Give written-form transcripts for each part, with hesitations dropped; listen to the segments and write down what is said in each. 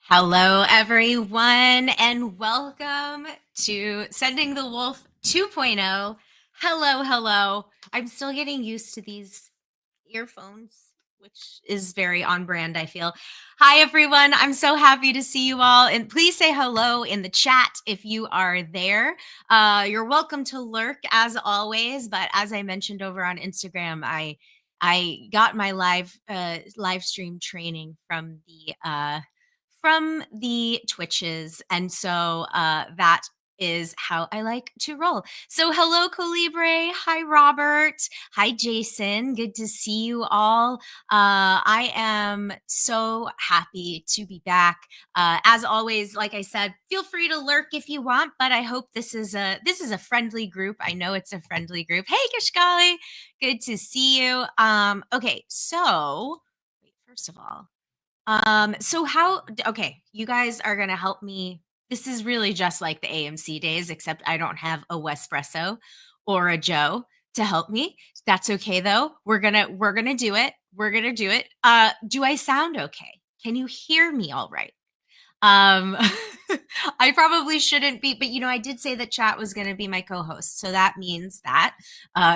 Hello, everyone, and welcome to Sending the Wolf 2.0. Hello, hello. I'm still getting used to these earphones, which is very on brand, I feel. Hi, everyone. I'm so happy to see you all. And please say hello in the chat if you are there. You're welcome to lurk as always. But as I mentioned over on Instagram, I got my live stream training from the Twitches. And so that is how I like to roll. So hello, Colibre. Hi, Robert. Hi, Jason. Good to see you all. I am so happy to be back. As always, like I said, feel free to lurk if you want, but I hope this is a friendly group. I know it's a friendly group. Hey, Kashkali. Good to see you. Okay, so wait, first of all, so okay, you guys are gonna help me. This is really just like the AMC days, except I don't have a Wespresso or a Joe to help me. That's okay though. We're gonna do it. We're gonna do it. Do I sound okay? Can you hear me all right? Um, I probably shouldn't be, but I did say that chat was going to be my co-host, so that means that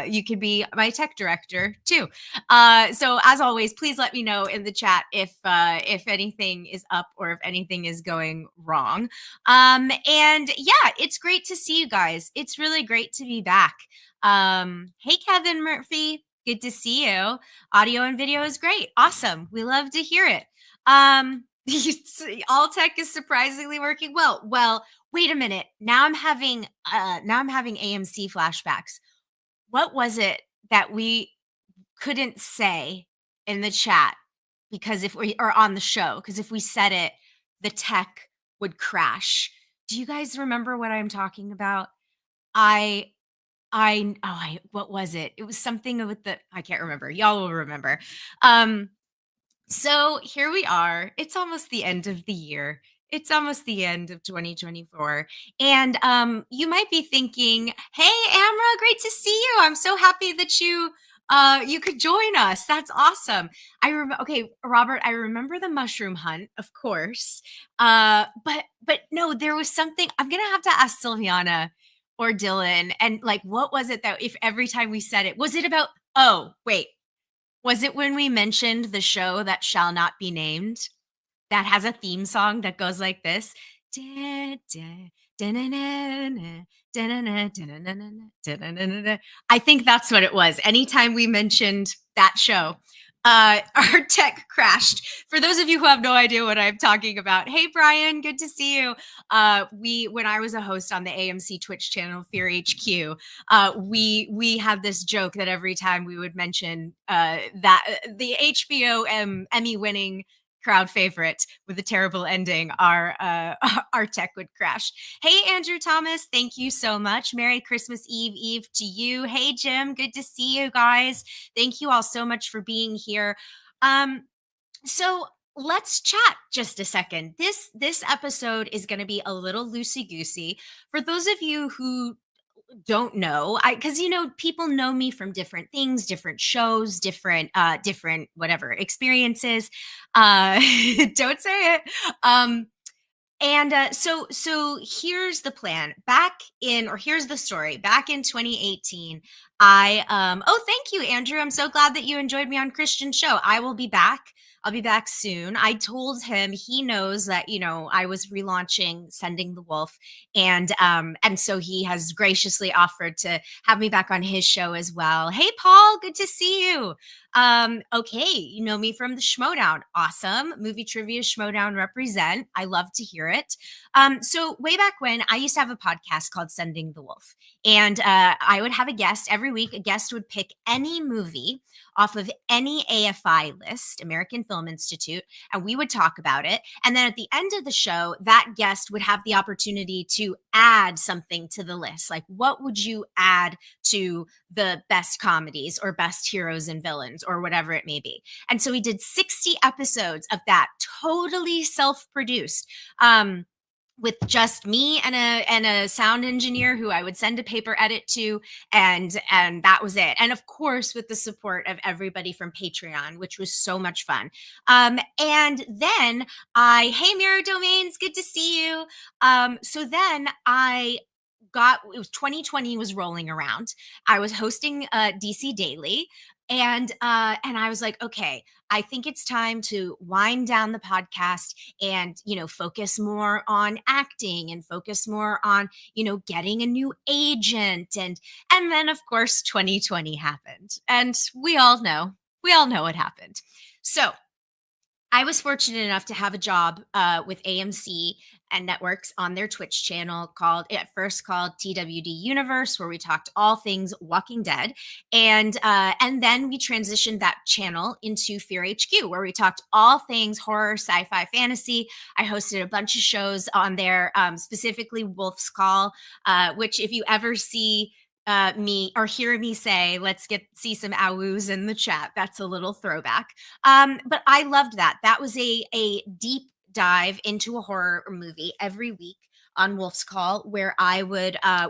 you could be my tech director too. So as always, please let me know in the chat if anything is up or if anything is going wrong. And yeah, it's great to see you guys. It's really great to be back. Hey, Kevin Murphy, good to see you. Audio and video is great. Awesome. We love to hear it. All tech is surprisingly working well. Well, wait a minute. Now I'm having AMC flashbacks. What was it that we couldn't say in the chat because if we or on the show because if we said it, the tech would crash. Do you guys remember what I'm talking about? I what was it? It was something with the I can't remember. Y'all will remember. So here we are. It's almost the end of the year. It's almost the end of 2024. And you might be thinking, hey, Amra, great to see you. I'm so happy that you could join us. That's awesome. Okay, Robert, I remember the mushroom hunt, of course. But no, there was something I'm gonna have to ask Sylviana or Dylan. And like, what was it that if every time we said it, was it about, oh, wait, was it when we mentioned the show that shall not be named that has a theme song that goes like this? Da, da, da-na-na-na, da-na-na, da-na-na-na, da-na-na-na. I think that's what it was. Anytime we mentioned that show, our tech crashed. For those of you who have no idea what I'm talking about, hey Brian, good to see you. When I was a host on the AMC Twitch channel Fear HQ, we had this joke that every time we would mention that the HBO Emmy winning crowd favorite with a terrible ending, our tech would crash. Hey Andrew Thomas, thank you so much. Merry Christmas Eve to you. Hey Jim, good to see you guys. Thank you all so much for being here. So let's chat just a second. This episode is going to be a little loosey goosey. For those of you who don't know, because people know me from different things, different shows, different whatever experiences. Don't say it. And so here's the plan. Here's the story. Back in 2018, thank you, Andrew. I'm so glad that you enjoyed me on Christian show. I will be back. I'll be back soon. I told him he knows that, I was relaunching Sending the Wolf. And so he has graciously offered to have me back on his show as well. Hey, Paul, good to see you. Okay, you know me from the Schmodown. Awesome. Movie trivia Schmodown represent. I love to hear it. So way back when, I used to have a podcast called Sending the Wolf. And I would have a guest every week. A guest would pick any movie off of any AFI list, American Film Institute, and we would talk about it. And then at the end of the show, that guest would have the opportunity to add something to the list. Like, what would you add to the best comedies or best heroes and villains or whatever it may be? And so we did 60 episodes of that, totally self-produced. with just me and a sound engineer who I would send a paper edit to, and that was it. And of course, with the support of everybody from Patreon, which was so much fun. And then hey, Mirror Domains, good to see you. So then I got it was 2020 was rolling around. I was hosting DC Daily, and I was like, okay, I think it's time to wind down the podcast and focus more on acting and focus more on getting a new agent, and then of course 2020 happened, and we all know what happened. So I was fortunate enough to have a job with AMC and networks on their Twitch channel called TWD Universe, where we talked all things Walking Dead, and then we transitioned that channel into Fear HQ, where we talked all things horror, sci-fi, fantasy. I hosted a bunch of shows on there, specifically Wolfe's Call, which if you ever see me or hear me say, let's see some awoos in the chat. That's a little throwback. But I loved that. That was a deep dive into a horror movie every week on Wolf's Call, where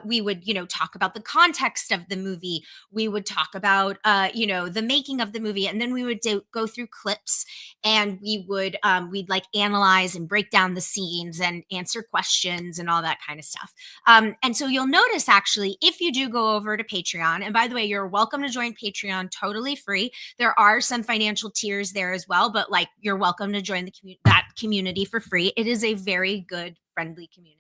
we would talk about the context of the movie. We would talk about the making of the movie, and then we would go through clips, and we'd like analyze and break down the scenes and answer questions and all that kind of stuff. And so you'll notice, actually, if you do go over to Patreon, and by the way, you're welcome to join Patreon totally free. There are some financial tiers there as well, but like, you're welcome to join that community for free. It is a very good, friendly community.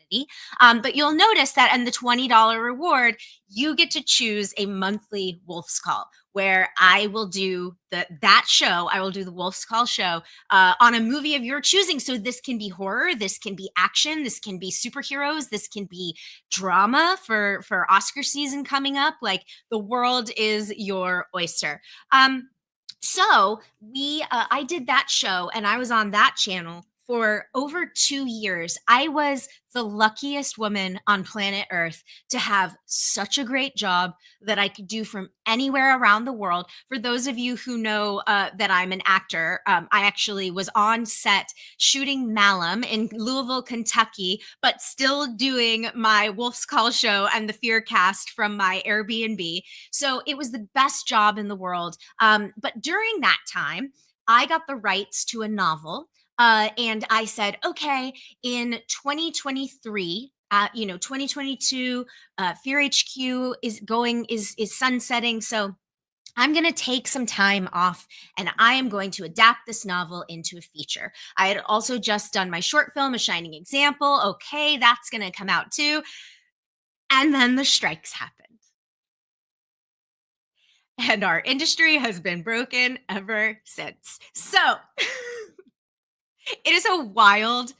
But you'll notice that in the $20 reward, you get to choose a monthly Wolf's Call, where I will do that show. I will do the Wolf's Call show on a movie of your choosing. So this can be horror, this can be action, this can be superheroes, this can be drama for Oscar season coming up. Like, the world is your oyster. So I did that show, and I was on that channel for over 2 years. I was the luckiest woman on planet Earth to have such a great job that I could do from anywhere around the world. For those of you who know that I'm an actor, I actually was on set shooting Malum in Louisville, Kentucky, but still doing my Wolf's Call show and the Fear cast from my Airbnb. So it was the best job in the world. But during that time, I got the rights to a novel. And I said, okay, in 2023, 2022, Fear HQ is sunsetting. So I'm going to take some time off, and I am going to adapt this novel into a feature. I had also just done my short film, A Shining Example. Okay, that's going to come out too. And then the strikes happened. And our industry has been broken ever since. So it is a wild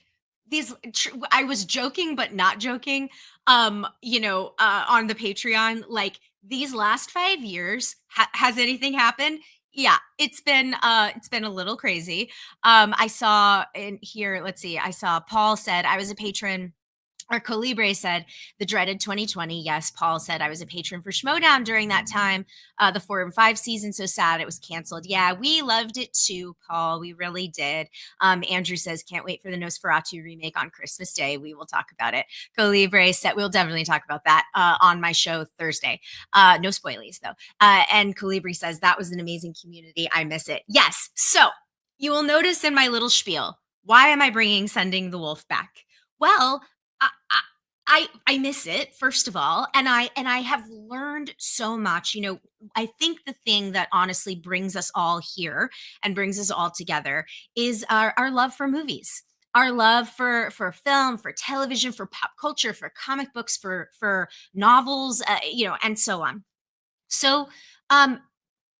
I was joking but not joking, on the Patreon, like, these last 5 years, has anything happened? Yeah, it's been a little crazy. I saw in here, let's see, I saw Paul said I was a patron, or Colibre said the dreaded 2020. Yes, Paul said I was a patron for Schmodown during that time. The 4 and 5 season, so sad it was canceled. Yeah, we loved it too, Paul. We really did. Andrew says, can't wait for the Nosferatu remake on Christmas Day. We will talk about it. Colibre said, we'll definitely talk about that on my show Thursday. No spoilies, though. And Colibre says, that was an amazing community. I miss it. Yes. So you will notice in my little spiel, why am I bringing Sending the Wolf back? Well, I, I miss it, first of all, and I have learned so much. I think the thing that honestly brings us all here and brings us all together is our love for movies, our love for film, for television, for pop culture, for comic books, for novels, and so on. So, um,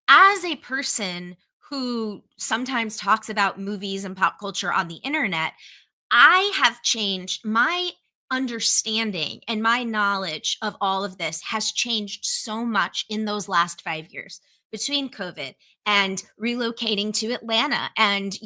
as a person who sometimes talks about movies and pop culture on the internet, I have changed. My understanding and my knowledge of all of this has changed so much in those last 5 years, between COVID and relocating to Atlanta and,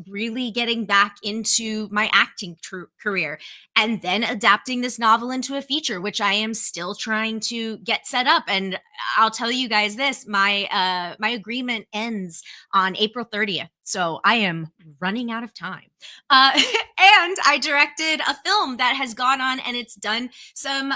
really getting back into my acting career and then adapting this novel into a feature, which I am still trying to get set up. And I'll tell you guys this, my agreement ends on April 30th. So I am running out of time. Uh, and I directed a film that has gone on and it's done some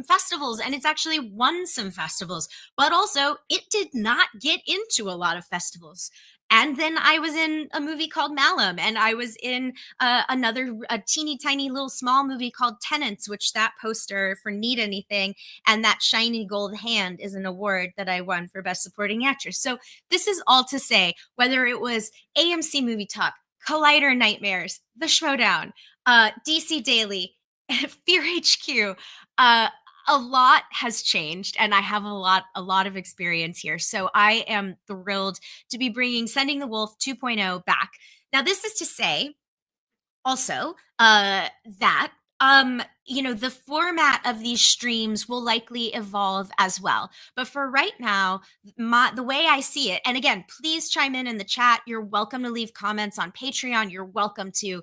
festivals and it's actually won some festivals, but also it did not get into a lot of festivals. And then I was in a movie called Malum, and I was in a teeny tiny little small movie called Tenants, which that poster for Need Anything and that shiny gold hand is an award that I won for Best Supporting Actress. So this is all to say, whether it was AMC Movie Talk, Collider Nightmares, The Schmodown, DC Daily, Fear HQ, a lot has changed and I have a lot of experience here. So I am thrilled to be bringing Sending the Wolf 2.0 back. Now this is to say also that the format of these streams will likely evolve as well, but for right now, the way I see it, and again, please chime in the chat. You're welcome to leave comments on Patreon. You're welcome to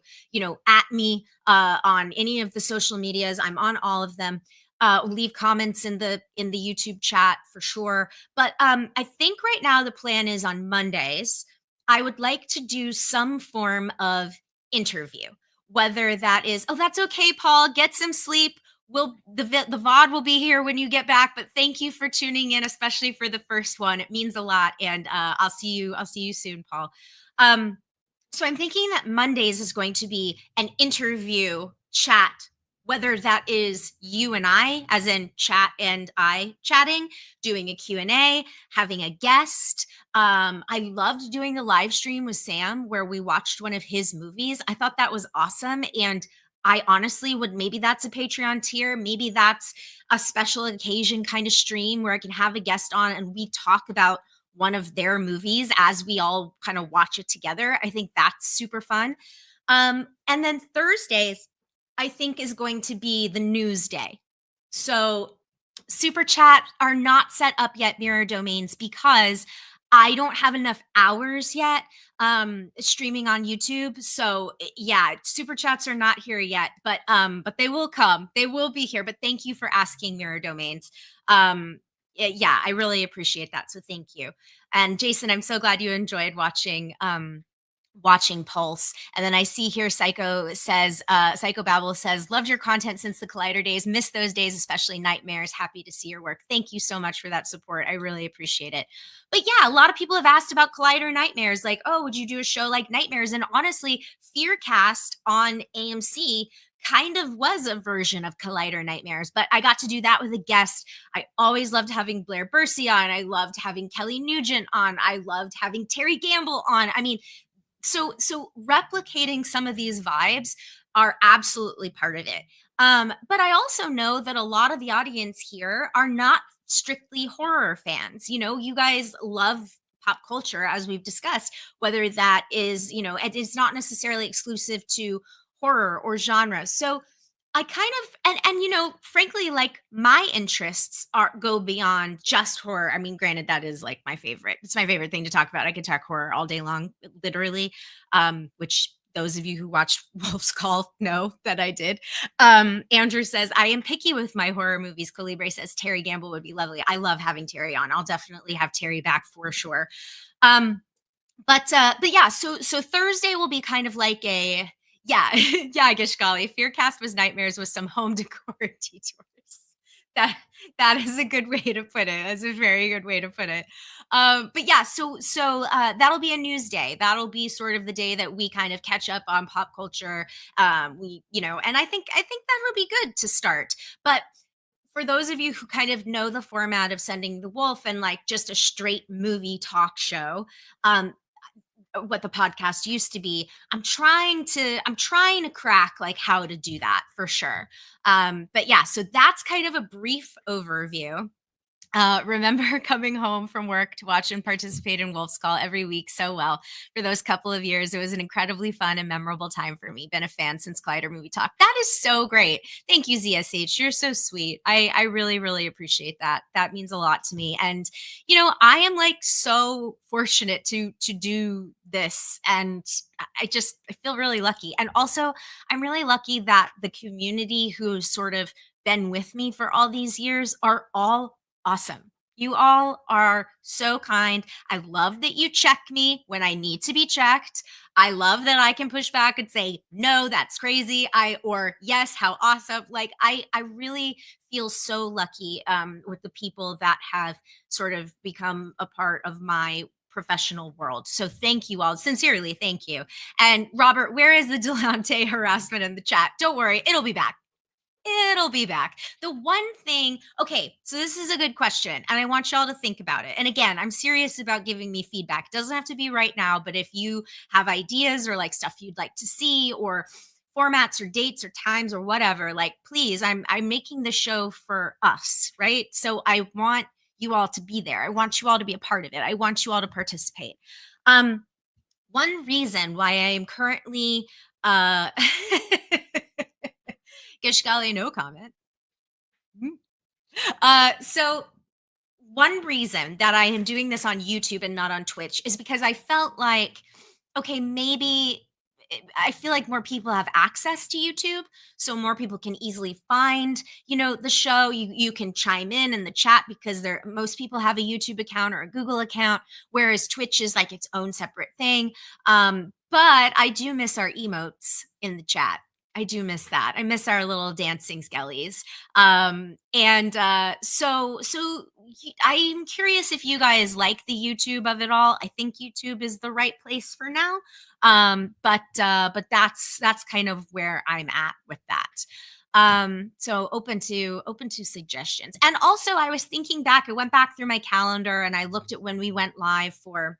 at me on any of the social medias. I'm on all of them. Leave comments in the YouTube chat for sure. But I think right now the plan is on Mondays I would like to do some form of interview, whether that is, oh, that's okay, Paul, get some sleep. The VOD will be here when you get back, but thank you for tuning in, especially for the first one. It means a lot. And I'll see you soon, Paul. So I'm thinking that Mondays is going to be an interview chat, whether that is you and I, as in chat and I chatting, doing a Q&A, having a guest. I loved doing the live stream with Sam where we watched one of his movies. I thought that was awesome. And I honestly would, maybe that's a Patreon tier. Maybe that's a special occasion kind of stream where I can have a guest on and we talk about one of their movies as we all kind of watch it together. I think that's super fun. And then Thursdays, I think, is going to be the news day. So super chat are not set up yet, mirror domains, because I don't have enough hours yet streaming on YouTube. So yeah, super chats are not here yet, but they will come. They will be here. But thank you for asking, mirror domains. Yeah, I really appreciate that. So thank you. And Jason, I'm so glad you enjoyed watching Pulse. And then I see here Psycho Babble says, loved your content since the Collider days. Missed those days, especially Nightmares. Happy to see your work. Thank you so much for that support. I really appreciate it. But yeah, a lot of people have asked about Collider Nightmares. Like, oh, would you do a show like Nightmares? And honestly, Fearcast on AMC kind of was a version of Collider Nightmares, but I got to do that with a guest. I always loved having Blair Bursey on. I loved having Kelly Nugent on. I loved having Terry Gamble on. I mean, so replicating some of these vibes are absolutely part of it. But I also know that a lot of the audience here are not strictly horror fans. You guys love pop culture, as we've discussed, whether that is, it is not necessarily exclusive to horror or genre. So I kind of and frankly, like my interests are go beyond just horror. I mean, granted, that is like my favorite. It's my favorite thing to talk about. I could talk horror all day long, literally. Which those of you who watched Wolf's Call know that I did. Andrew says, I am picky with my horror movies. Colibre says Terry Gamble would be lovely. I love having Terry on. I'll definitely have Terry back for sure. But yeah, so Thursday will be kind of like a yeah, yeah, Gishgali. Fearcast was Nightmares with some home decor detours. That that is a good way to put it. That's a very good way to put it. But yeah, so that'll be a news day. That'll be sort of the day that we kind of catch up on pop culture. And I think that'll be good to start. But for those of you who kind of know the format of Sending the Wolf and like just a straight movie talk show, what the podcast used to be, I'm trying to crack like how to do that for sure. But yeah, so that's kind of a brief overview. Remember coming home from work to watch and participate in Wolf's Call every week so well. For those couple of years, it was an incredibly fun and memorable time for me. Been a fan since Collider Movie Talk. That is so great. Thank you, ZSH. You're so sweet. I really, really appreciate that. That means a lot to me. And I am like so fortunate to do this, and I feel really lucky. And also, I'm really lucky that the community who's sort of been with me for all these years are all awesome. You all are so kind. I love that you check me when I need to be checked. I love that I can push back and say, "No, that's crazy." Or "Yes, how awesome." Like I really feel so lucky with the people that have sort of become a part of my professional world. So thank you all. Sincerely, thank you. And Robert, where is the Delante harassment in the chat? Don't worry, it'll be back. It'll be back. The one thing, okay, so this is a good question, and I want y'all to think about it. And again, I'm serious about giving me feedback. It doesn't have to be right now, but if you have ideas or like stuff you'd like to see or formats or dates or times or whatever, like please, I'm making the show for us, right? So I want you all to be there. I want you all to be a part of it. I want you all to participate. Um, One reason why I am currently Gishgali, no comment. Mhm. So one reason that I am doing this on YouTube and not on Twitch is because I felt like, okay, maybe I feel like more people have access to YouTube, so more people can easily find, the show. You can chime in the chat because most people have a YouTube account or a Google account, whereas Twitch is like its own separate thing. But I do miss our emotes in the chat. I do miss that. I miss our little dancing skellies. And I'm curious if you guys like the YouTube of it all. I think YouTube is the right place for now. But that's kind of where I'm at with that. So open to suggestions. And also I was thinking back, I went back through my calendar and I looked at when we went live for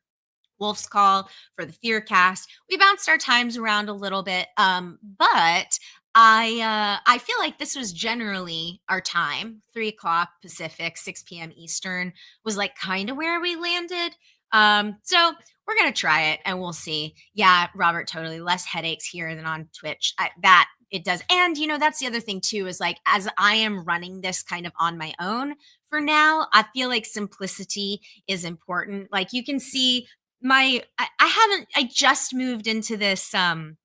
Wolf's Call, for the Fear Cast. We bounced our times around a little bit, but I feel like this was generally our time. 3 o'clock Pacific, 6 p.m. Eastern was like kind of where we landed. So we're gonna try it and we'll see. Yeah, Robert, totally less headaches here than on Twitch. That it does, and that's the other thing too is like as I am running this kind of on my own for now, I feel like simplicity is important. Like you can see I haven't I just moved into this apartment,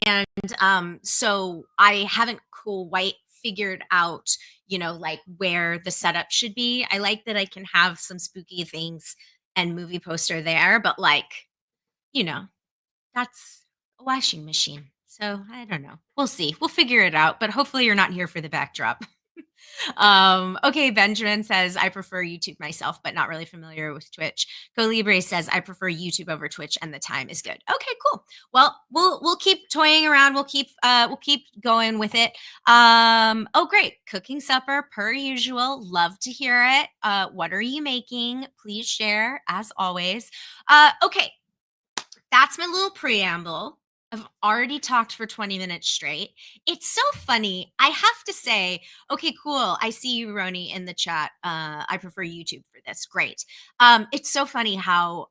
and so I haven't quite figured out like where the setup should be. I like that I can have some spooky things and movie poster there, but like you know that's a washing machine, so I don't know, we'll see, we'll figure it out, but hopefully you're not here for the backdrop. Okay, Benjamin says, I prefer YouTube myself, but not really familiar with Twitch. Colibre says, I prefer YouTube over Twitch and the time is good. Okay, cool. Well, we'll keep toying around. We'll keep going with it. Oh great. Cooking supper per usual. Love to hear it. What are you making? Please share as always. Okay, that's my little preamble. I've already talked for 20 minutes straight. It's so funny. I have to say, okay, cool. I see you, Roni, in the chat. I prefer YouTube for this. Great. It's so funny how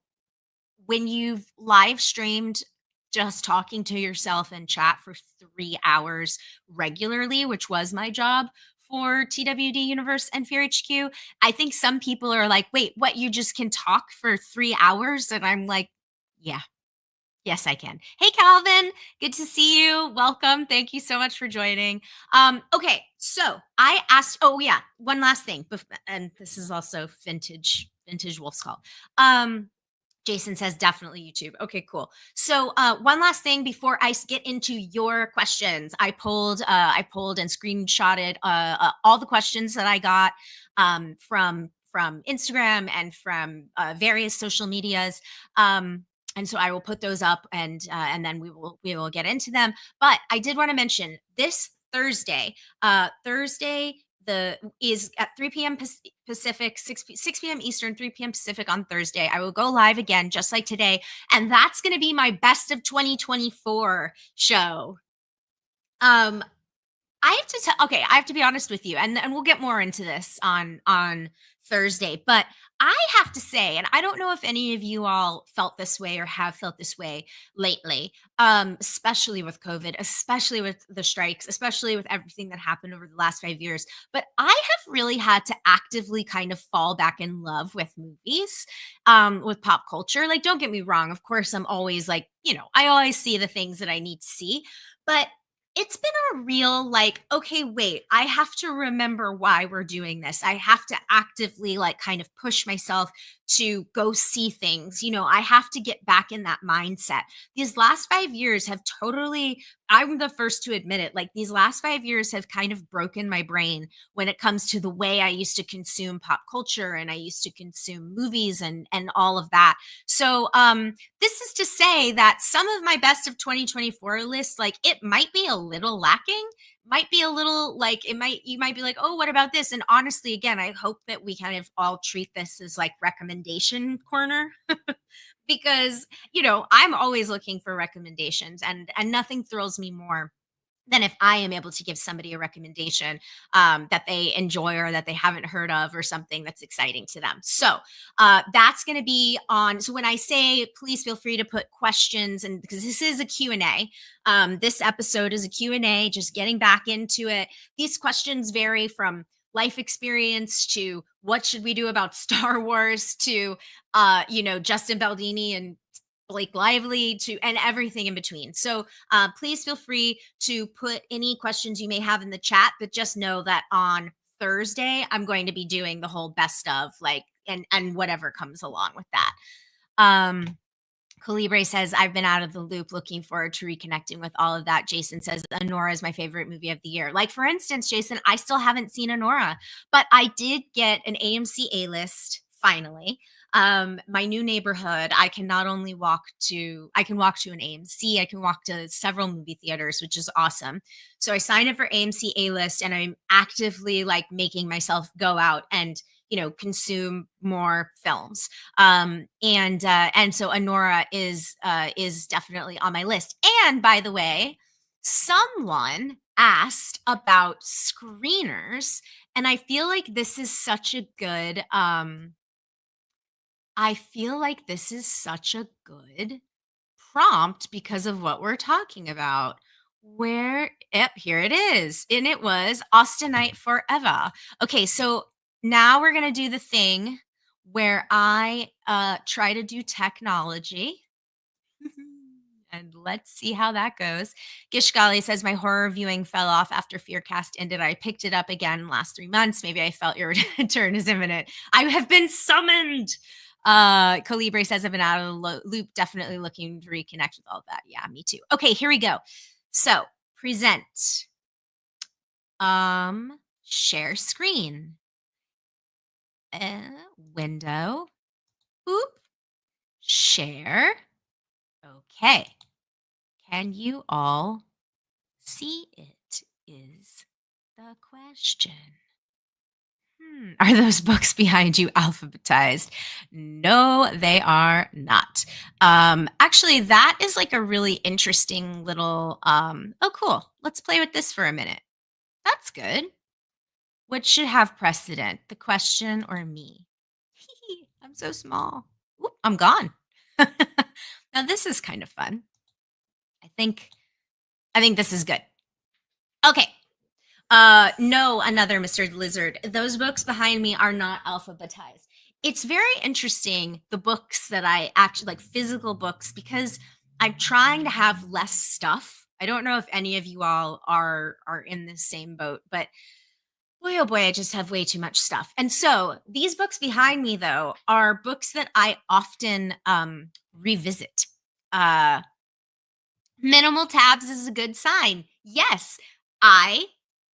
when you've live streamed just talking to yourself in chat for 3 hours regularly, which was my job for TWD Universe and Fear HQ, I think some people are like, wait, what? You just can talk for 3 hours? And I'm like, yeah. Yes, I can. Hey, Calvin. Good to see you. Welcome. Thank you so much for joining. Okay, so I asked. Oh yeah, one last thing, and this is also vintage Wolf's Call. Jason says definitely YouTube. Okay, cool. So one last thing before I get into your questions, I pulled and screenshotted all the questions that I got from Instagram and from various social medias. And so I will put those up, and then we will get into them. But I did want to mention this Thursday the is at 3 p.m. Pacific, 6 p.m. Eastern, 3 p.m. Pacific on Thursday. I will go live again, just like today, and that's going to be my best of 2024 show. Um, I have to tell okay, I have to be honest with you, and we'll get more into this on Thursday, but I have to say, and I don't know if any of you all felt this way or have felt this way lately, especially with COVID, especially with the strikes, especially with everything that happened over the last 5 years, but I have really had to actively kind of fall back in love with movies, with pop culture. Like, don't get me wrong, of course, I'm always like, I always see the things that I need to see, but it's been a real like, okay, wait, I have to remember why we're doing this. I have to actively like kind of push myself to go see things. I have to get back in that mindset. These last 5 years have totally, I'm the first to admit it, like these last 5 years have kind of broken my brain when it comes to the way I used to consume pop culture and I used to consume movies and all of that. So this is to say that some of my best of 2024 lists, like it might be a little lacking, might be a little like you might be like, oh, what about this? And honestly, again, I hope that we kind of all treat this as like recommendation corner because, I'm always looking for recommendations and nothing thrills me more than if I am able to give somebody a recommendation that they enjoy or that they haven't heard of or something that's exciting to them. So that's going to be on. So when I say, please feel free to put questions, and because this is a Q&A, this episode is a Q&A, just getting back into it. These questions vary from life experience to what should we do about Star Wars to, Justin Baldini and Blake Lively to and everything in between. So please feel free to put any questions you may have in the chat, but just know that on Thursday, I'm going to be doing the whole best of like and whatever comes along with that. Um Calibre says, I've been out of the loop, looking forward to reconnecting with all of that. Jason says, Honora is my favorite movie of the year. Like, for instance, Jason, I still haven't seen Honora, but I did get an AMC A list finally. My new neighborhood, I can not only I can walk to an AMC, I can walk to several movie theaters, which is awesome. So I signed up for AMC A list and I'm actively like making myself go out and, consume more films and so Honora is definitely on my list. And by the way, someone asked about screeners, and I feel like this is such a good I feel like this is such a good prompt because of what we're talking about. Where, yep, here it is. And it was Austenite Forever. Okay, so now we're going to do the thing where I try to do technology. And let's see how that goes. Gishgali says, my horror viewing fell off after Fearcast ended. I picked it up again last 3 months. Maybe I felt your return is imminent. I have been summoned. Calibre says, I've been out of the loop, definitely looking to reconnect with all of that. Yeah, me too. Okay, here we go. So present. Share screen. Window. Oop. Share. Okay. Can you all see it? Is the question. Are those books behind you alphabetized? No, they are not. Actually, that is like a really interesting little. Oh, cool. Let's play with this for a minute. That's good. What should have precedent, the question or me? I'm so small. Oop, I'm gone. Now this is kind of fun. I think. I think this is good. Okay. No, another Mr. Lizard. Those books behind me are not alphabetized. It's very interesting, the books that I actually like, physical books, because I'm trying to have less stuff. I don't know if any of you all are in the same boat, but boy, oh boy, I just have way too much stuff. And so these books behind me, though, are books that I often revisit. Uh, Minimal tabs is a good sign. Yes, I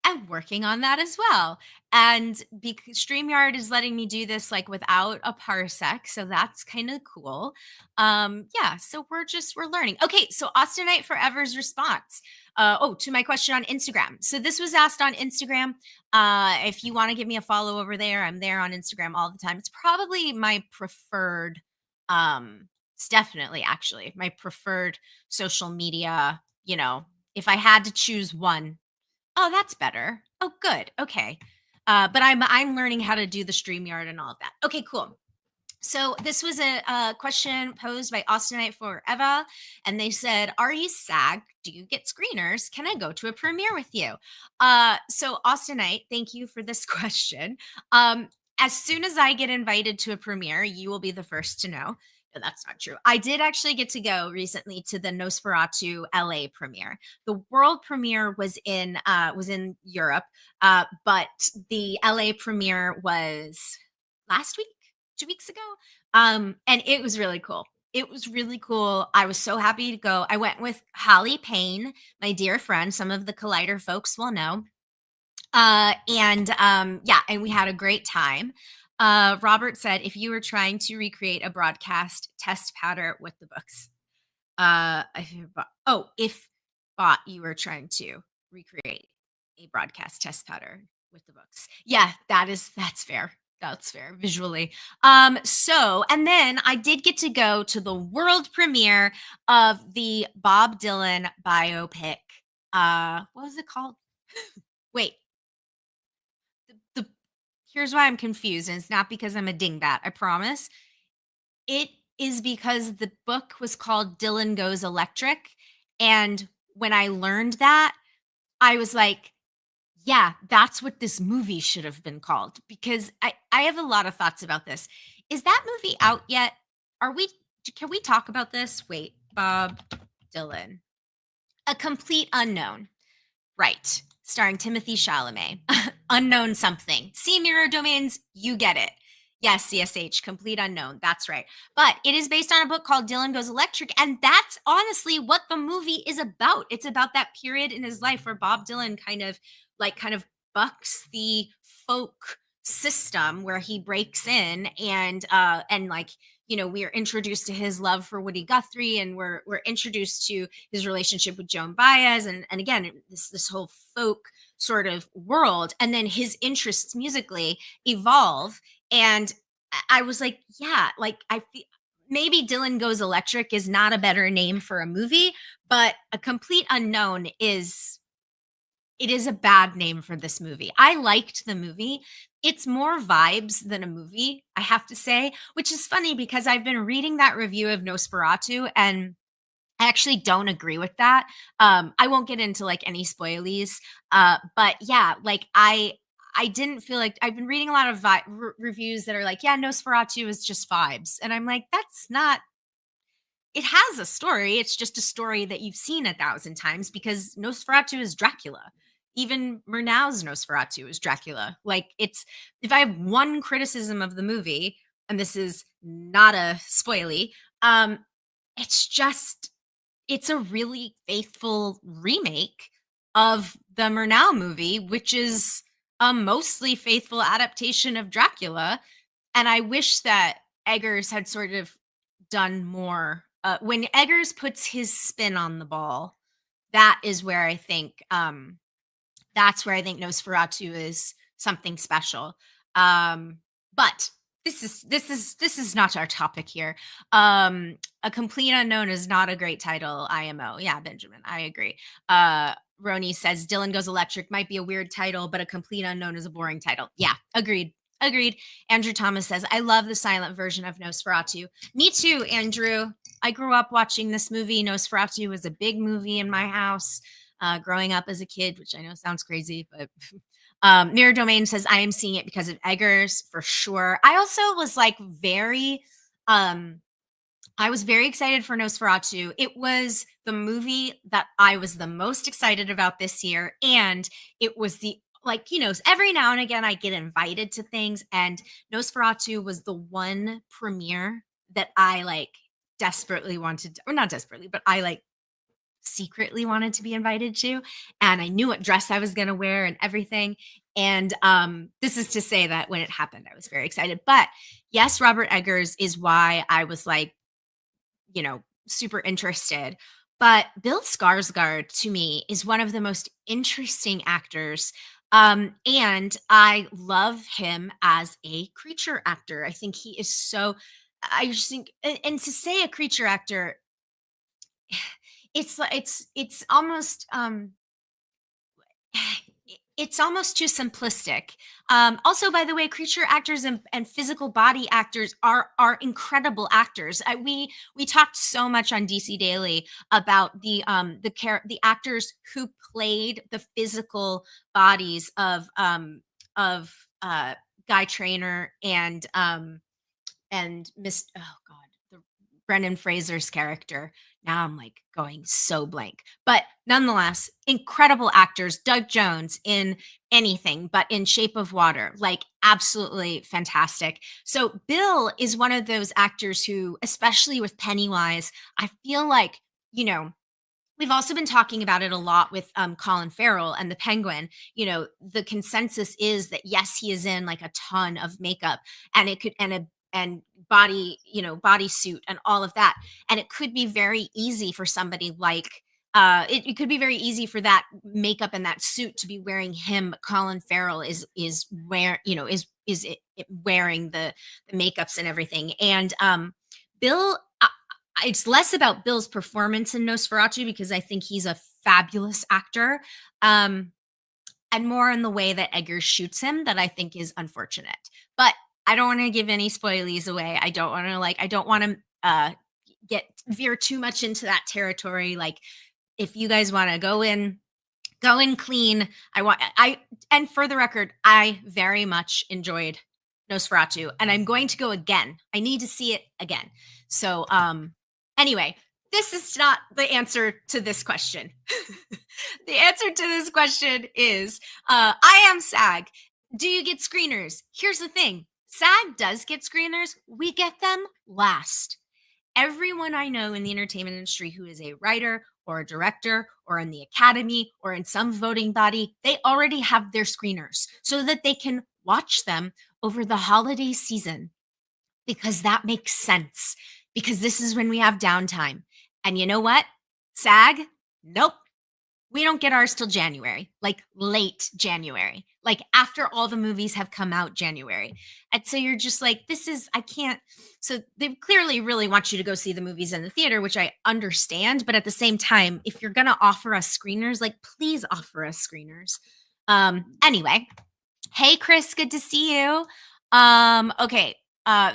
am working on that as well. And because StreamYard is letting me do this like without a parsec, so that's kind of cool. Yeah, so we're learning. Okay, so Austenite Forever's response. To my question on Instagram. So this was asked on Instagram. If you want to give me a follow over there, I'm there on Instagram all the time. It's probably my preferred it's definitely actually my preferred social media, if I had to choose one, Oh, that's better. Oh, good. Okay. But I'm learning how to do the StreamYard and all of that. Okay, cool. So this was a question posed by Austinite Forever, and they said, "Are you SAG? Do you get screeners? Can I go to a premiere with you?" So Austinite, thank you for this question. As soon as I get invited to a premiere, you will be the first to know. No, that's not true. I did actually get to go recently to the Nosferatu LA premiere. The world premiere was in Europe, but the LA premiere was last week, 2 weeks ago. And it was really cool. It was really cool. I was so happy to go. I went with Holly Payne, my dear friend. Some of the Collider folks will know. Yeah, and we had a great time. Robert said, if you were trying to recreate a broadcast, test patter with the books. If bought you were trying to recreate a broadcast test pattern with the books. Yeah, that's fair. That's fair visually. And then I did get to go to the world premiere of the Bob Dylan biopic. What was it called? Wait, the here's why I'm confused, and it's not because I'm a dingbat, I promise. It is because the book was called Dylan Goes Electric, and when I learned that, I was like, "Yeah, that's what this movie should have been called," because I have a lot of thoughts about this. Is that movie out yet? Are we Can we talk about this? Wait, Bob Dylan. A Complete Unknown. Right. Starring Timothy Chalamet. Unknown something. See mirror domains, you get it. Yes, CSH, Complete Unknown. That's right. But it is based on a book called Dylan Goes Electric. And that's honestly what the movie is about. It's about that period in his life where Bob Dylan kind of bucks the folk system where he breaks in and we're introduced to his love for Woody Guthrie, and we're introduced to his relationship with Joan Baez, and again this whole folk sort of world, and then his interests musically evolve. And I was like, yeah, like I feel maybe Dylan Goes Electric is not a better name for a movie, but A Complete Unknown is a bad name for this movie. I liked the movie. It's more vibes than a movie, I have to say, which is funny because I've been reading that review of Nosferatu, and I actually don't agree with that. I won't get into like any spoilies, but yeah, like I didn't feel like I've been reading a lot of reviews that are like, yeah, Nosferatu is just vibes, and I'm like, that's not. It has a story. It's just a story that you've seen 1,000 times because Nosferatu is Dracula. Even Murnau's Nosferatu is Dracula. Like it's if I have one criticism of the movie, and this is not a spoily, it's just it's a really faithful remake of the Murnau movie, which is a mostly faithful adaptation of Dracula. And I wish that Eggers had sort of done more. When Eggers puts his spin on the ball, that is where I think Nosferatu is something special. But this is not our topic here. A Complete Unknown is not a great title. IMO. Yeah, Benjamin, I agree. Roni says Dylan Goes Electric might be a weird title, but A Complete Unknown is a boring title. Yeah, agreed. Agreed. Andrew Thomas says, I love the silent version of Nosferatu. Me too, Andrew. I grew up watching this movie. Nosferatu was a big movie in my house growing up as a kid, which I know sounds crazy, but Mirror Domain says, I am seeing it because of Eggers for sure. I also was like um, I was very excited for Nosferatu. It was the movie that I was the most excited about this year. And it was every now and again I get invited to things, and Nosferatu was the one premiere that I like desperately wanted, or not desperately, but I like secretly wanted to be invited to, and I knew what dress I was going to wear and everything. And this is to say that when it happened, I was very excited. But yes, Robert Eggers is why I was like, super interested. But Bill Skarsgård to me is one of the most interesting actors. And I love him as a creature actor. I think he is so. I just think, and to say a creature actor, it's almost It's almost too simplistic. Also, by the way, creature actors and physical body actors are incredible actors. We talked so much on DC Daily about the actors who played the physical bodies of Guy Traynor and Miss oh god, the Brendan Fraser's character. Now I'm like going so blank. But nonetheless, incredible actors. Doug Jones in anything but in Shape of Water, like absolutely fantastic. So Bill is one of those actors who, especially with Pennywise, I feel like, you know, we've also been talking about it a lot with Colin Farrell and the Penguin. You know, the consensus is that yes, he is in like a ton of makeup, and it could and body, bodysuit and all of that, and it could be very easy for somebody like it could be very easy for that makeup and that suit to be wearing him. But Colin Farrell is where wearing the makeups and everything, and Bill it's less about Bill's performance in Nosferatu because I think he's a fabulous actor, um, and more in the way that Eggers shoots him that I think is unfortunate. But I don't want to give any spoilies away. I don't want to get veer too much into that territory. Like if you guys want to go in clean. I and for the record, I very much enjoyed Nosferatu, and I'm going to go again. I need to see it again. So, anyway, this is not the answer to this question. The answer to this question is I am SAG. Do you get screeners? Here's the thing. SAG does get screeners. We get them last. Everyone I know in the entertainment industry who is a writer or a director or in the academy or in some voting body, they already have their screeners so that they can watch them over the holiday season because that makes sense. Because this is when we have downtime. And you know what? SAG, nope. We don't get ours till January, like late January, like after all the movies have come out January. And so you're just like, I can't. So they clearly really want you to go see the movies in the theater, which I understand. But at the same time, if you're going to offer us screeners, like please offer us screeners. Anyway, hey, Chris, good to see you. Okay.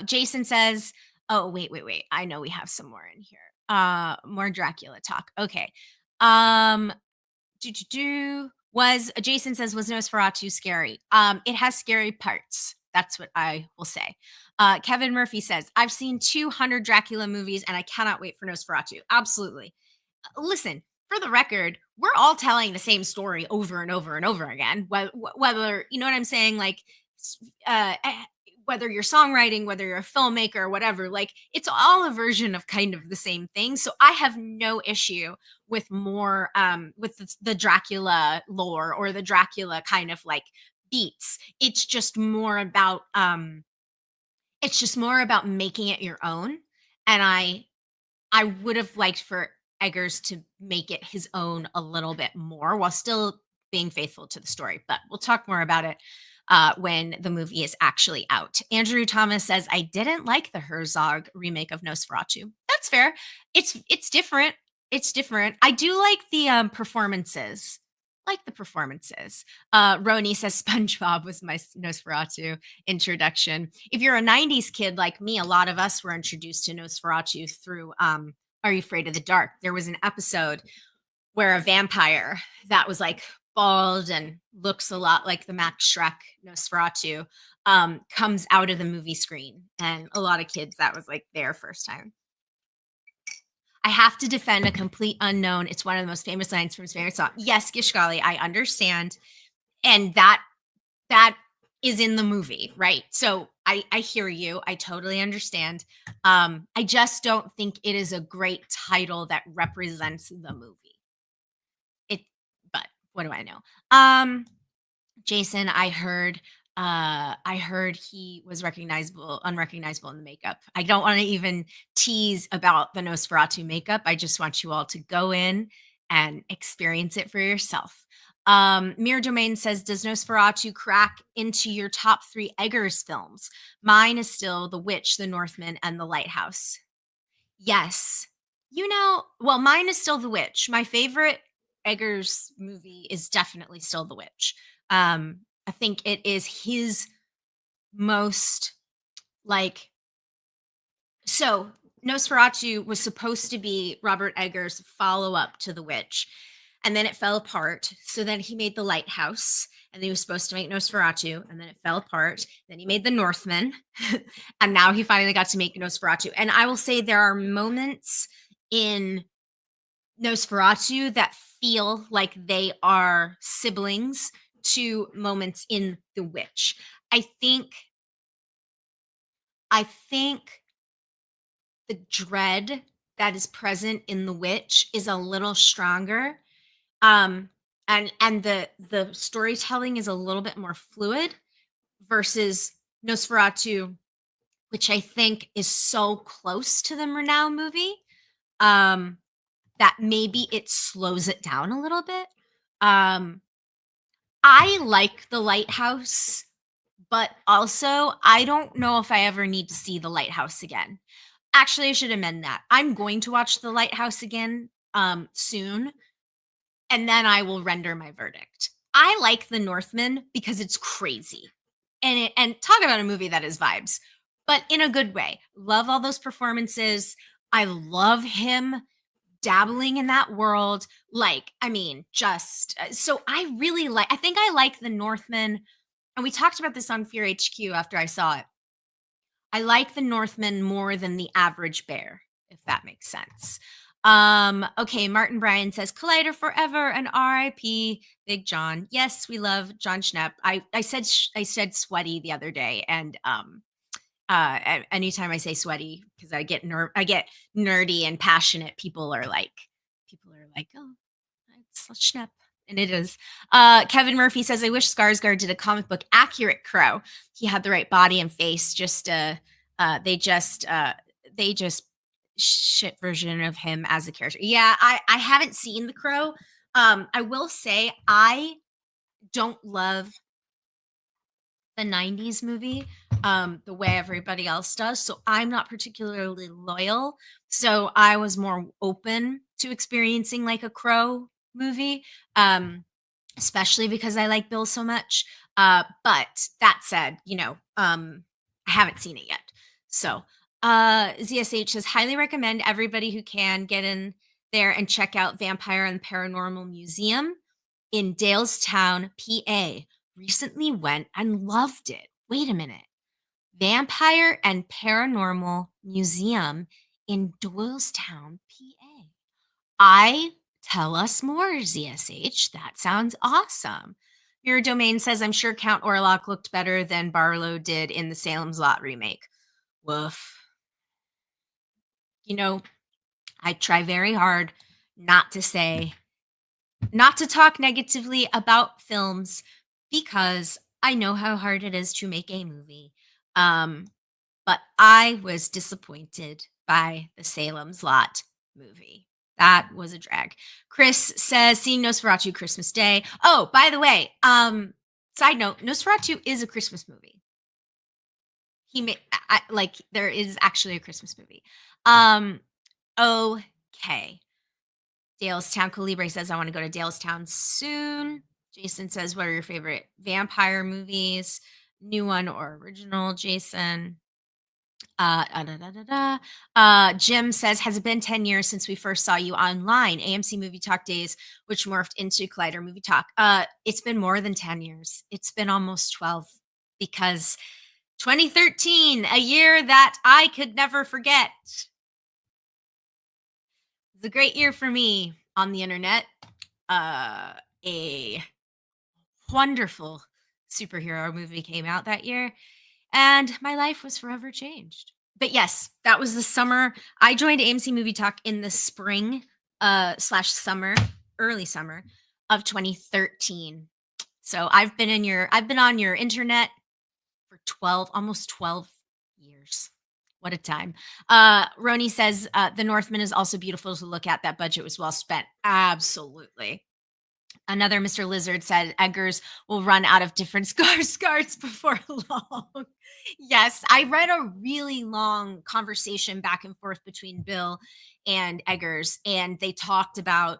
Jason says, oh, wait. I know we have some more in here. More Dracula talk. Okay. Um, was Jason says was Nosferatu scary? It has scary parts. That's what I will say. Kevin Murphy says I've seen 200 Dracula movies and I cannot wait for Nosferatu. Absolutely. Listen, for the record, we're all telling the same story over and over and over again. Whether you know what I'm saying, like whether you're songwriting, whether you're a filmmaker, whatever, like it's all a version of kind of the same thing. So I have no issue with more with the Dracula lore or the Dracula kind of like beats. It's just more about making it your own. And I would have liked for Eggers to make it his own a little bit more while still being faithful to the story. But we'll talk more about it when the movie is actually out. Andrew Thomas says, I didn't like the Herzog remake of Nosferatu. That's fair. It's different. It's different. I do like the performances. Like the performances. Roni says SpongeBob was my Nosferatu introduction. If you're a 90s kid like me, a lot of us were introduced to Nosferatu through Are You Afraid of the Dark? There was an episode where a vampire that was like bald and looks a lot like the Max Shrek Nosferatu comes out of the movie screen. And a lot of kids, that was like their first time. I have to defend a complete unknown. It's one of the most famous lines from his favorite song. Yes, Gishgali, I understand. And that is in the movie, right? So I hear you. I totally understand. I just don't think it is a great title that represents the movie. It, but what do I know? Jason, I heard he was unrecognizable in the makeup. I don't want to even tease about the Nosferatu makeup. I just want you all to go in and experience it for yourself. Mirror Domain says, does Nosferatu crack into your top 3 Eggers films? Mine is still The Witch, The Northman, and The Lighthouse. Yes. Well, mine is still The Witch. My favorite Eggers movie is definitely still The Witch. I think it is his most like so Nosferatu was supposed to be Robert Eggers' follow-up to The Witch, and then it fell apart. So then he made The Lighthouse, and he was supposed to make Nosferatu, and then it fell apart. Then he made The Northman, and now he finally got to make Nosferatu. And I will say there are moments in Nosferatu that feel like they are siblings to moments in The Witch. I think I think the dread that is present in The Witch is a little stronger. Um, and the storytelling is a little bit more fluid versus Nosferatu, which I think is so close to the Murnau movie, um, that maybe it slows it down a little bit. Um, I like The Lighthouse, but also I don't know if I ever need to see The Lighthouse again. Actually, I should amend that. I'm going to watch The Lighthouse again, soon, and then I will render my verdict. I like The Northman because it's crazy. And talk about a movie that is vibes, but in a good way. Love all those performances. I love him dabbling in that world. Like, I mean, just so I think I like The Northman, and we talked about this on Fear HQ after I saw it. I like the Northman more than the average bear, if that makes sense. Okay, Martin Bryan says Collider forever and RIP Big John. Yes, we love John Schnepp. I said sweaty the other day, and anytime I say sweaty because I get nerdy and passionate, people are like, oh, it's a Schnepp. And it is. Kevin Murphy says, I wish Skarsgård did a comic book accurate Crow. He had the right body and face. They just shit version of him as a character. Yeah, I haven't seen The Crow. I will say I don't love the 90s movie the way everybody else does. So I'm not particularly loyal. So I was more open to experiencing like a Crow movie, especially because I like Bill so much. But that said, I haven't seen it yet. So ZSH says, highly recommend everybody who can get in there and check out Vampire and Paranormal Museum in Dalestown, PA. Recently went and loved it. Wait a minute. Vampire and Paranormal Museum in Doylestown, PA. I tell us more, ZSH. That sounds awesome. Your domain says, I'm sure Count Orlok looked better than Barlow did in the Salem's Lot remake. Woof. You know, I try very hard not to say not to talk negatively about films because I know how hard it is to make a movie. Um, but I was disappointed by the Salem's Lot movie. That was a drag. Chris says, seeing Nosferatu Christmas Day. Oh, by the way, side note, Nosferatu is a Christmas movie. He made like there is actually a Christmas movie. Okay. Dalestown Calibre says, I want to go to Dalestown soon. Jason says, what are your favorite vampire movies? New one or original, Jason? Da, da, da, da. Jim says, has it been 10 years since we first saw you online? AMC Movie Talk Days, which morphed into Collider Movie Talk. It's been more than 10 years. It's been almost 12 because 2013, a year that I could never forget. It's a great year for me on the internet. A wonderful superhero movie came out that year, and my life was forever changed. But yes, that was the summer. I joined AMC Movie Talk in the spring slash summer, early summer of 2013. So I've been on your internet for almost 12 years. What a time. Roni says, The Northman is also beautiful to look at. That budget was well spent. Absolutely. Another Mr. Lizard said Eggers will run out of different scars before long. Yes, I read a really long conversation back and forth between Bill and Eggers, and they talked about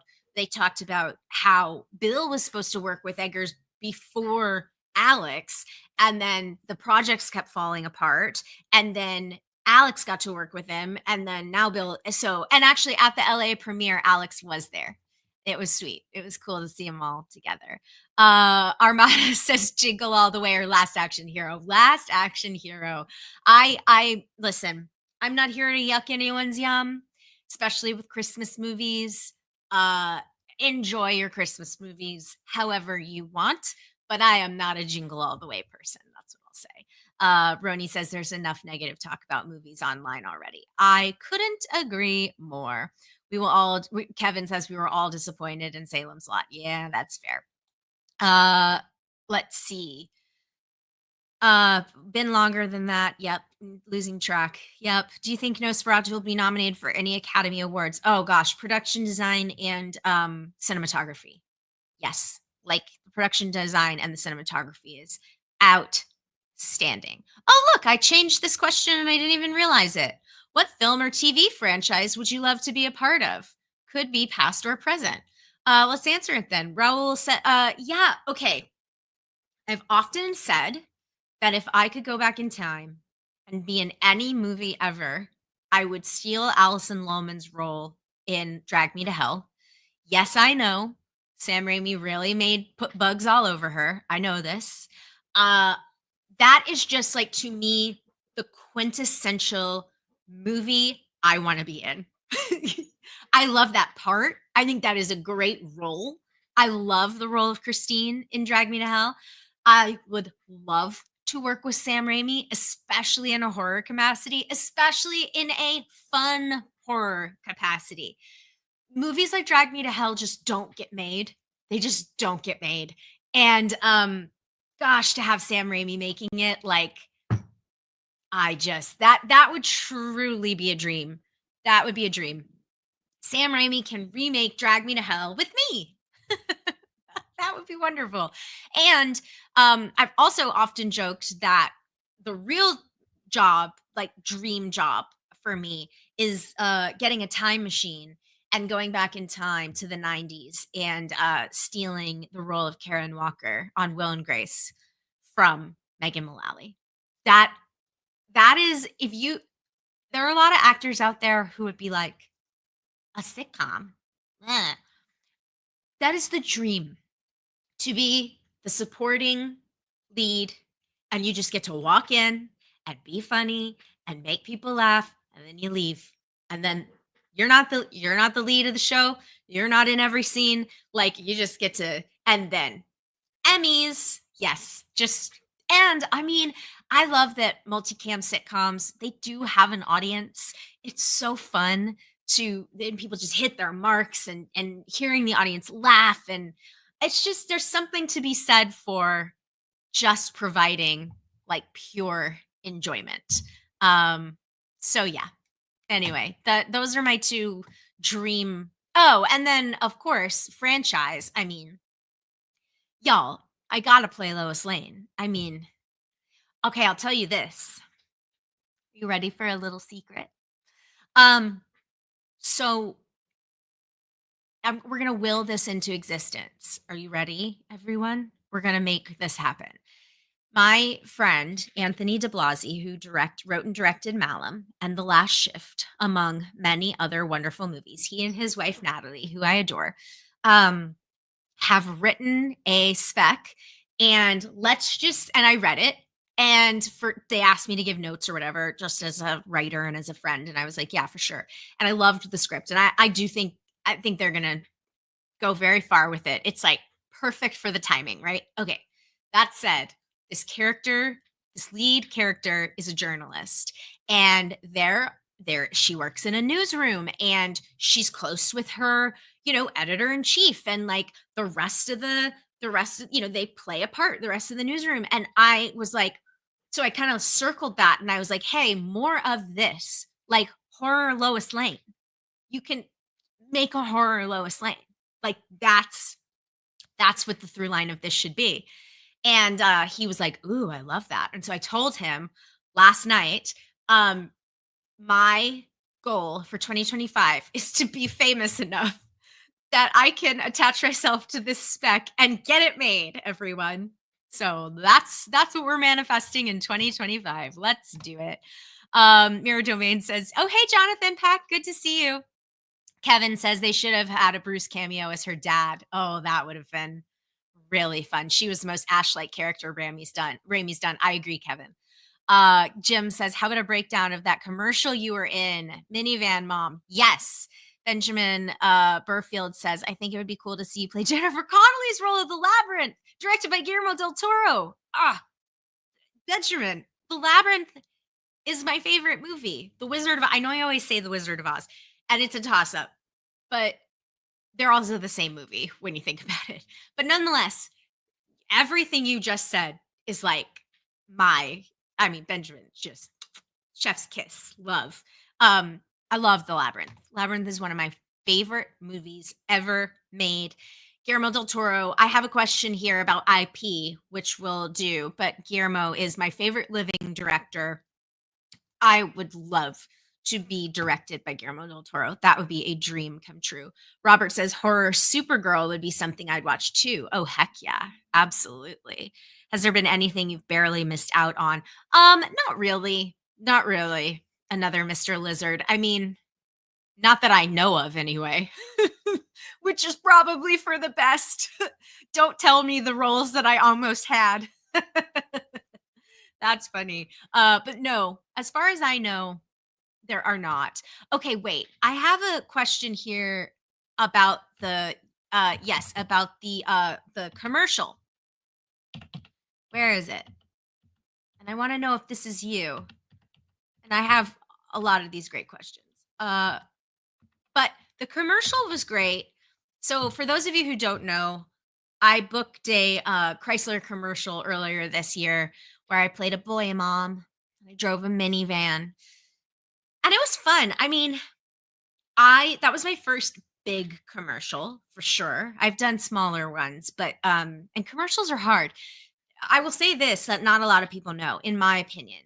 how Bill was supposed to work with Eggers before Alex, and then the projects kept falling apart, and then Alex got to work with him, and then now Bill. So, and actually at the LA premiere, Alex was there. It was sweet. It was cool to see them all together. Armada says Jingle All the Way or Last Action Hero. Last Action Hero. I listen, I'm not here to yuck anyone's yum, especially with Christmas movies. Uh Enjoy your Christmas movies however you want, but I am not a Jingle All the Way person. That's what I'll say. Roni says there's enough negative talk about movies online already. I couldn't agree more. Kevin says we were all disappointed in Salem's Lot. Yeah, that's fair. Uh, let's see. Been longer than that. Yep. Losing track. Yep. Do you think Nosferatu will be nominated for any Academy Awards? Oh gosh, production design and cinematography. Yes. Like the production design and the cinematography is outstanding. Oh, look, I changed this question and I didn't even realize it. What film or TV franchise would you love to be a part of? Could be past or present. Let's answer it then. Raul said, yeah, okay. I've often said that if I could go back in time and be in any movie ever, I would steal Alison Lohman's role in Drag Me to Hell. Yes, I know. Sam Raimi really made put bugs all over her. I know this. Uh that is just like to me the quintessential movie I want to be in. I love that part. I think that is a great role. I love the role of Christine in Drag Me to Hell. I would love to work with Sam Raimi, especially in a horror capacity, especially in a fun horror capacity. Movies like Drag Me to Hell just don't get made. They just don't get made. And gosh, to have Sam Raimi making it, like I just that would truly be a dream. That would be a dream. Sam Raimi can remake Drag Me to Hell with me. That would be wonderful. And I've also often joked that the real job, like dream job for me, is getting a time machine and going back in time to the 90s and stealing the role of Karen Walker on Will and Grace from Megan Mullally. That that is if you there are a lot of actors out there who would be like a sitcom. Eh. That is the dream to be the supporting lead and you just get to walk in and be funny and make people laugh and then you leave and then you're not the lead of the show, you're not in every scene, like you just get to, and then Emmys, yes, just, and I mean, I love that multicam sitcoms, they do have an audience. It's so fun to then people just hit their marks and hearing the audience laugh, and it's just there's something to be said for just providing like pure enjoyment. Um so yeah. Anyway, that those are my two dream. Oh, and then of course, franchise. I mean, y'all, I gotta play Lois Lane. I mean, okay, I'll tell you this. You ready for a little secret? Um, so we're gonna will this into existence. Are you ready, everyone? We're gonna make this happen. My friend Anthony DeBlasi, who wrote and directed Malum and The Last Shift, among many other wonderful movies, he and his wife Natalie, who I adore, um, have written a spec, and I read it, and for they asked me to give notes or whatever just as a writer and as a friend, and I was like, yeah, for sure. And I loved the script, and I think they're gonna go very far with it. It's like perfect for the timing, right? Okay. That said, this character, this lead character is a journalist, and there she works in a newsroom, and she's close with her, editor in chief, and like the rest of, they play a part, the rest of the newsroom. And I was like, so I kind of circled that and I was like, hey, more of this, like horror Lois Lane. You can make a horror Lois Lane. Like that's what the through line of this should be. And he was like, "Ooh, I love that." And so I told him last night, my goal for 2025 is to be famous enough that I can attach myself to this spec and get it made, everyone. So that's what we're manifesting in 2025. Let's do it. Mirror Domain says, "Oh, hey, Jonathan Peck, good to see you." Kevin says they should have had a Bruce cameo as her dad. Oh, that would have been really fun. She was the most Ash-like character Raimi's done. I agree, Kevin. Jim says, "How about a breakdown of that commercial you were in? Minivan mom." Yes. Benjamin Burfield says, "I think it would be cool to see you play Jennifer Connelly's role of the Labyrinth, directed by Guillermo del Toro." Ah, Benjamin, The Labyrinth is my favorite movie. The Wizard of I know I always say The Wizard of Oz, and it's a toss up, but they're also the same movie when you think about it. But nonetheless, everything you just said is like my I mean, Benjamin, just chef's kiss, love. I love The Labyrinth. Labyrinth is one of my favorite movies ever made. Guillermo del Toro, I have a question here about IP, which we'll do, but Guillermo is my favorite living director. I would love to be directed by Guillermo del Toro. That would be a dream come true. Robert says horror Supergirl would be something I'd watch too. Oh heck yeah, absolutely. Has there been anything you've barely missed out on? Not really. Not really. Another Mr. Lizard. I mean, not that I know of anyway. Which is probably for the best. Don't tell me the roles that I almost had. That's funny. But no, as far as I know, there are not. Okay, wait. I have a question here about the commercial. Where is it? And I want to know if this is you. And I have a lot of these great questions. But the commercial was great. So for those of you who don't know, I booked a Chrysler commercial earlier this year where I played a boy mom. I drove a minivan, and it was fun. I mean, I that was my first big commercial for sure. I've done smaller ones, but and commercials are hard. I will say this that not a lot of people know, in my opinion.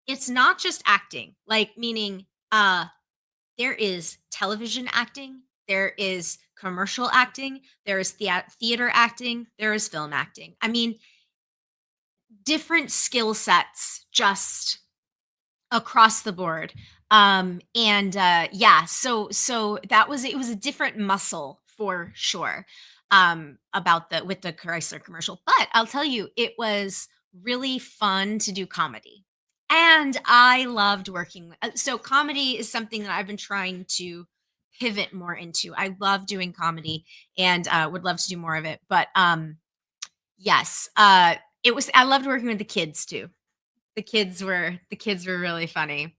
It's not just acting, like meaning there is television acting, there is commercial acting, there is theater acting, there is film acting. I mean, different skill sets just across the board. And yeah, so that was it was a different muscle for sure. About the with the Chrysler commercial. But I'll tell you, it was really fun to do comedy. And I loved working so comedy is something that I've been trying to pivot more into. I love doing comedy and would love to do more of it. But yes, it was I loved working with the kids too. The kids were really funny.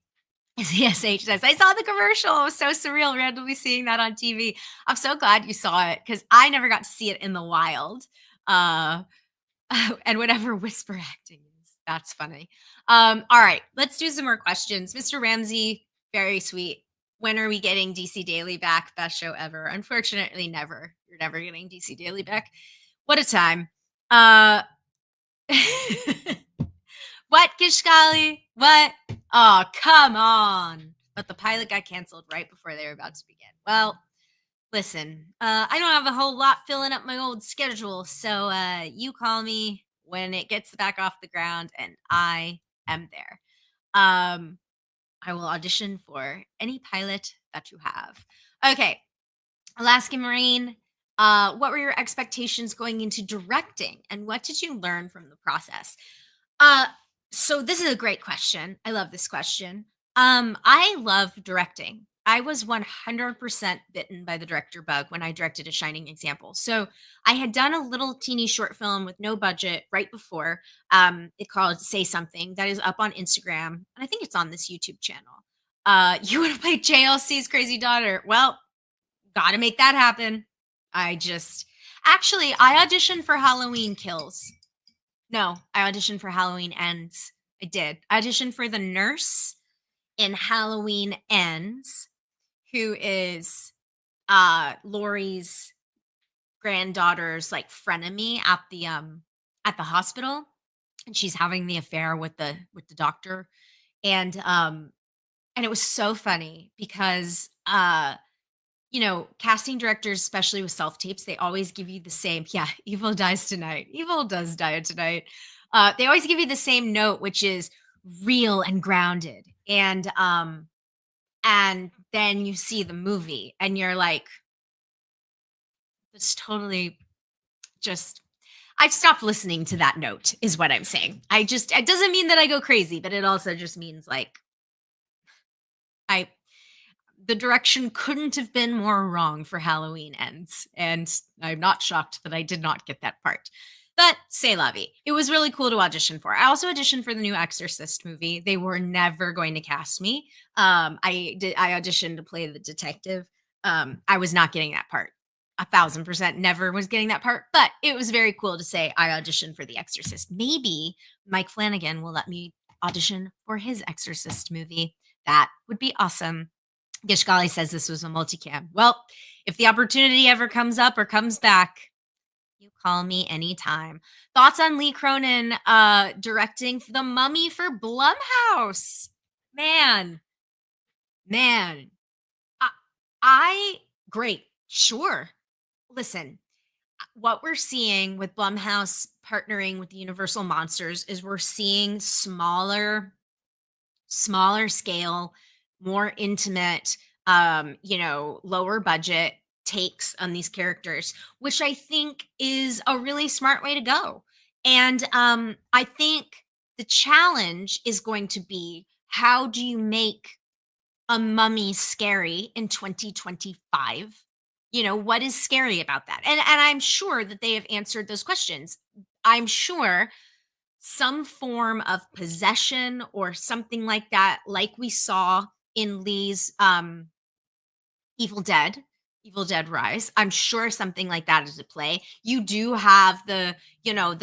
CSH says, "I saw the commercial. It was so surreal randomly seeing that on TV." I'm so glad you saw it because I never got to see it in the wild. Uh, and whatever whisper acting is, that's funny. All right, let's do some more questions. Mr. Ramsey, very sweet. When are we getting DC Daily back? Best show ever. Unfortunately, never. You're never getting DC Daily back. What a time. Uh, What, Kishkali? What? Oh, come on. But the pilot got canceled right before they were about to begin. Well, listen, I don't have a whole lot filling up my old schedule, so you call me when it gets back off the ground, and I am there. Um, I will audition for any pilot that you have. Okay, Alaska Marine. What were your expectations going into directing, and what did you learn from the process? Uh, so this is a great question. I love this question. I love directing. I was 100% bitten by the director bug when I directed A Shining Example. So I had done a little teeny short film with no budget right before. It called Say Something that is up on Instagram, and I think it's on this YouTube channel. You want to play JLC's crazy daughter? Well, got to make that happen. I just actually I auditioned for Halloween Kills. No, I auditioned for Halloween Ends. I did. I auditioned for the nurse in Halloween Ends, who is Laurie's granddaughter's like frenemy at the hospital. And she's having the affair with the doctor. And it was so funny because casting directors, especially with self tapes, they always give you the same, yeah, evil dies tonight. Evil does die tonight. They always give you the same note, which is real and grounded. And then you see the movie and you're like, it's totally just I've stopped listening to that note is what I'm saying. It doesn't mean that I go crazy, but it also just means like I the direction couldn't have been more wrong for Halloween ends. And I'm not shocked that I did not get that part. But say la vie. It was really cool to audition for. I also auditioned for the new Exorcist movie. They were never going to cast me. I auditioned to play the detective. I was not getting that part. 1,000% never was getting that part. But it was very cool to say I auditioned for the Exorcist. Maybe Mike Flanagan will let me audition for his Exorcist movie. That would be awesome. Gishgali says this was a multicam. Well, if the opportunity ever comes up or comes back, you call me anytime. Thoughts on Lee Cronin directing The Mummy for Blumhouse? Man, man. I, I great. Sure. Listen, what we're seeing with Blumhouse partnering with the Universal Monsters is we're seeing smaller scale, more intimate, lower budget takes on these characters, which I think is a really smart way to go. And I think the challenge is going to be how do you make a mummy scary in 2025? What is scary about that? And I'm sure that they have answered those questions. I'm sure some form of possession or something like that, like we saw in Lee's Evil Dead, Evil Dead Rise. I'm sure something like that is at play. You do have the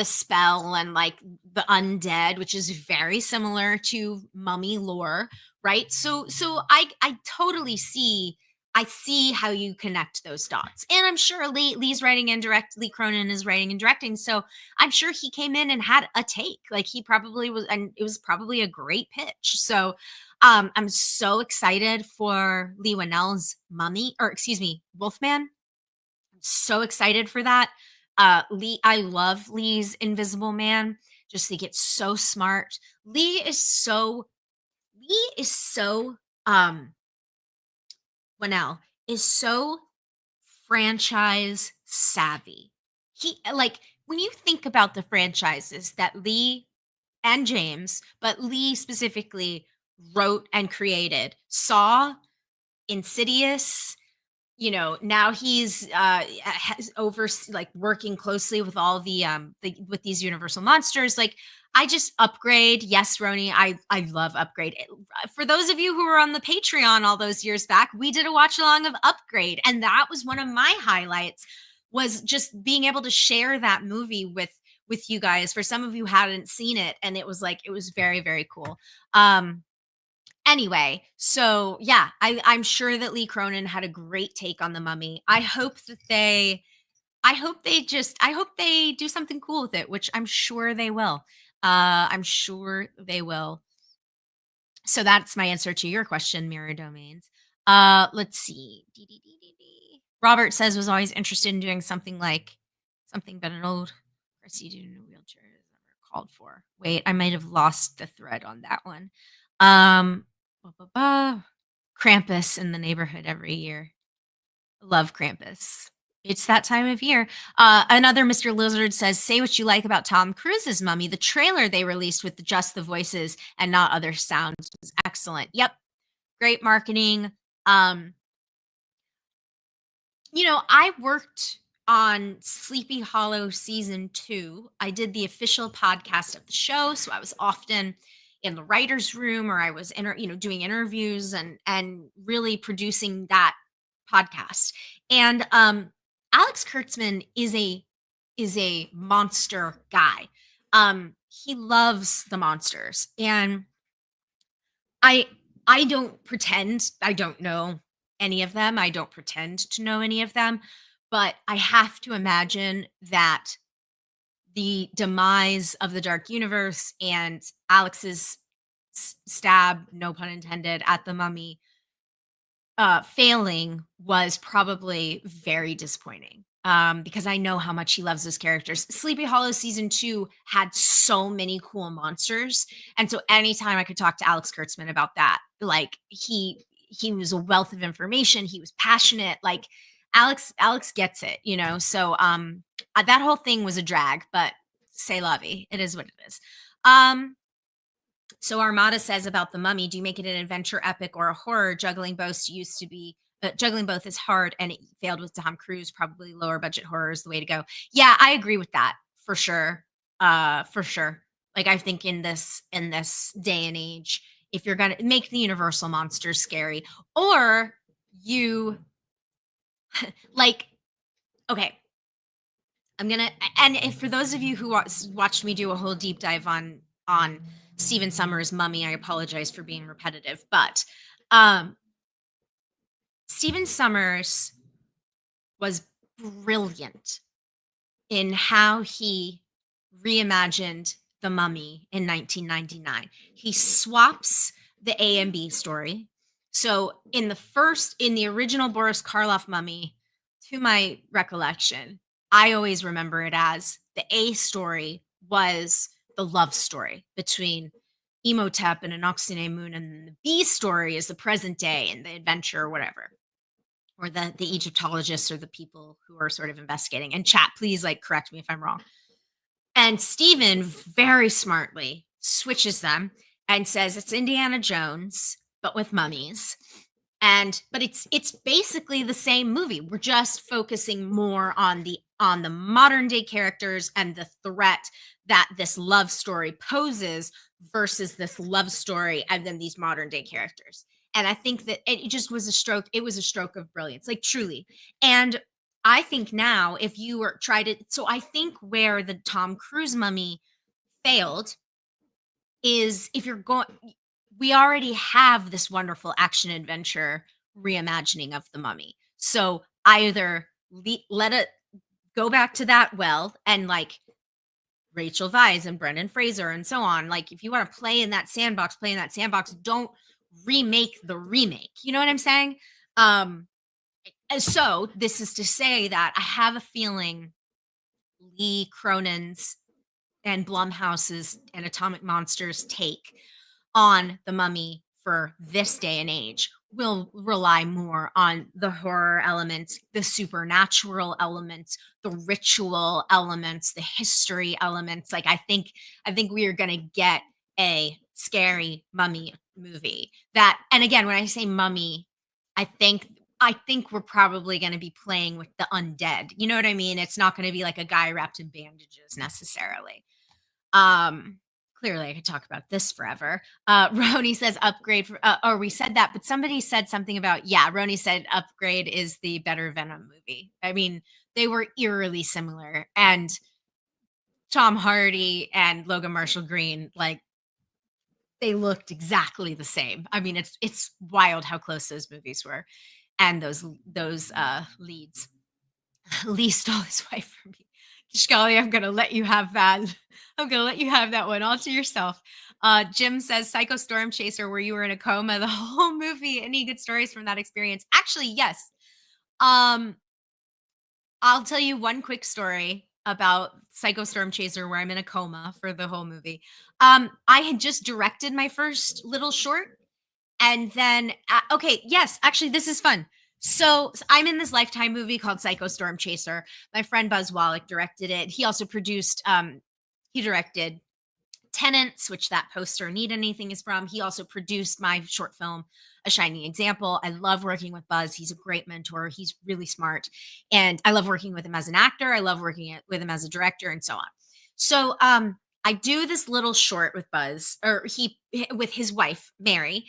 spell and like the undead, which is very similar to mummy lore, right? So I totally see I see how you connect those dots. And I'm sure Lee's writing and Lee Cronin is writing and directing. So I'm sure he came in and had a take. Like he probably was, and it was probably a great pitch. So I'm so excited for Lee Winnell's Mummy, or excuse me, Wolfman. I'm so excited for that. I love Lee's Invisible Man. Just think it's so smart. Lee is so Winnell is so franchise savvy. He like when you think about the franchises that Lee and James, but Lee specifically wrote and created Saw, Insidious. Now he's has over like working closely with all with these Universal monsters. Like I just Upgrade. Yes, Roni, I love Upgrade. For those of you who were on the Patreon all those years back, we did a watch along of Upgrade, and that was one of my highlights. Was just being able to share that movie with you guys. For some of you who hadn't seen it, and it was very very cool. Anyway, so yeah, I'm sure that Lee Cronin had a great take on the Mummy. I hope they do something cool with it, which I'm sure they will. I'm sure they will. So that's my answer to your question, Mirror Domains. Let's see. Robert says was always interested in doing something like something but an old Chrissy dude in a wheelchair is never called for. Wait, I might have lost the thread on that one. Ba, ba, ba. Krampus in the neighborhood every year. Love Krampus. It's that time of year. Another Mr. Lizard says, say what you like about Tom Cruise's Mummy. The trailer they released with just the voices and not other sounds was excellent. Yep. Great marketing. Um, I worked on Sleepy Hollow season 2. I did the official podcast of the show, so I was often in the writers' room, or I was doing interviews and really producing that podcast. And Alex Kurtzman is a monster guy. He loves the monsters, and I I don't pretend I don't know any of them. I don't pretend to know any of them, but I have to imagine that the demise of the Dark Universe and Alex's stab, no pun intended, at the Mummy failing was probably very disappointing, because I know how much he loves those characters. Sleepy Hollow season 2 had so many cool monsters, and so anytime I could talk to Alex Kurtzman about that, like, he was a wealth of information, he was passionate, like, Alex gets it, you know? So, that whole thing was a drag, but c'est la vie. It is what it is. Um, so Armada says about the Mummy, do you make it an adventure epic or a horror? Juggling both is hard, and it failed with Tom Cruise. Probably lower budget horror is the way to go. Yeah, I agree with that for sure. For sure. Like, I think in this day and age, if you're gonna make the Universal monsters scary, or you like, okay, and if for those of you who watched me do a whole deep dive on Stephen Summers' Mummy, I apologize for being repetitive, but um, Stephen Summers was brilliant in how he reimagined The Mummy in 1999. He swaps the A and B story. So in the original Boris Karloff Mummy, to my recollection, I always remember it as the A story was the love story between Imhotep and Anoxine Moon, and the B story is the present day and the adventure or whatever, or the Egyptologists or the people who are sort of investigating. And chat, please, like, correct me if I'm wrong. And Steven very smartly switches them and says it's Indiana Jones, but with mummies. But it's basically the same movie. We're just focusing more on the modern day characters and the threat that this love story poses versus this love story and then these modern day characters. And I think that it just was a stroke. It was a stroke of brilliance, like, truly. And I think now, if you were try to, so I think where the Tom Cruise Mummy failed is, if you're going, we already have this wonderful action adventure reimagining of the Mummy. So either let it go back to that well, and, like, Rachel Weisz and Brendan Fraser and so on. Like, if you want to play in that sandbox, play in that sandbox. Don't remake the remake. You know what I'm saying? Um, and so this is to say that I have a feeling Lee Cronin's and Blumhouse's and Atomic Monsters take on the Mummy for this day and age will rely more on the horror elements, the supernatural elements, the ritual elements, the history elements. Like, I think we are going to get a scary mummy movie. That, and again, when I say mummy, I think I think we're probably going to be playing with the undead. You know what I mean? It's not going to be like a guy wrapped in bandages necessarily. Um, Clearly, I could talk about this forever. Roni says upgrade for, or we said that, but somebody said something about, yeah, Roni said upgrade is the better Venom movie. I mean, they were eerily similar. And Tom Hardy and Logan Marshall Green, like, they looked exactly the same. I mean, it's wild how close those movies were, and those leads. Lee stole his wife from me. Kishkali, I'm gonna let you have that. I'm gonna let you have that one all to yourself. Jim says, Psycho Storm Chaser, where you were in a coma the whole movie. Any good stories from that experience? Actually, yes. Um, I'll tell you one quick story about Psycho Storm Chaser where I'm in a coma for the whole movie. I had just directed my first little short, and then, okay, yes, actually, this is fun. So I'm in this Lifetime movie called Psycho Storm Chaser. My friend Buzz Wallach directed it. He also produced, he directed Tenants, which that poster Need Anything is from. He also produced my short film, A Shining Example. I love working with Buzz. He's a great mentor. He's really smart. And I love working with him as an actor. I love working with him as a director, and so on. So I do this little short with Buzz, or he with his wife, Mary.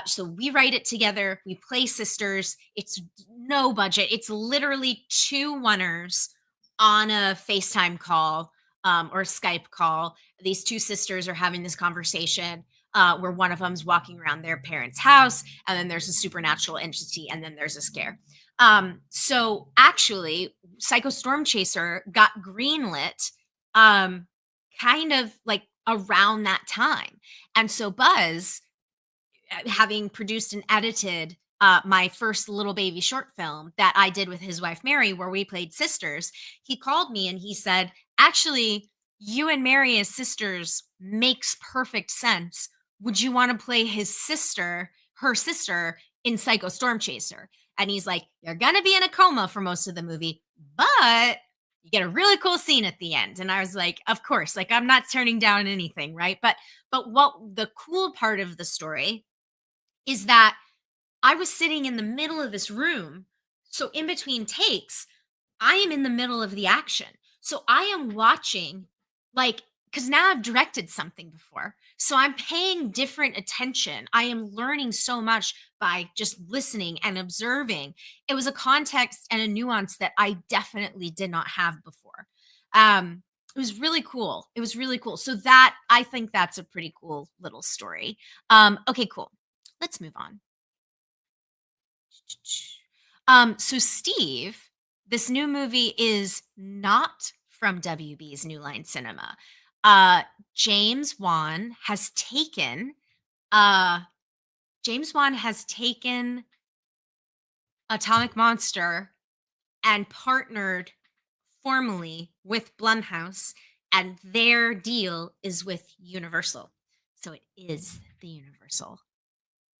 So we write it together. We play sisters. It's no budget. It's literally two oneers on a FaceTime call, or Skype call. These two sisters are having this conversation, where one of them's walking around their parents' house, and then there's a supernatural entity, and then there's a scare. So actually, Psycho Storm Chaser got greenlit, um, kind of like around that time. And so Buzz, having produced and edited my first little baby short film that I did with his wife Mary, where we played sisters, he called me and he said, "Actually, you and Mary as sisters makes perfect sense. Would you want to play her sister in Psycho Storm Chaser?" And he's like, "You're gonna be in a coma for most of the movie, but you get a really cool scene at the end." And I was like, "Of course, like I'm not turning down anything, right?" But what the cool part of the story is that I was sitting in the middle of this room. So in between takes, I am in the middle of the action. So I am watching, like, because now I've directed something before. So I'm paying different attention. I am learning so much by just listening and observing. It was a context and a nuance that I definitely did not have before. It was really cool. It was really cool. So that I think that's a pretty cool little story. Okay, cool. Let's move on. So Steve, this new movie is not from WB's New Line Cinema. Uh, James Wan has taken uh James Wan has taken Atomic Monster and partnered formally with Blumhouse, and their deal is with Universal. So it is the Universal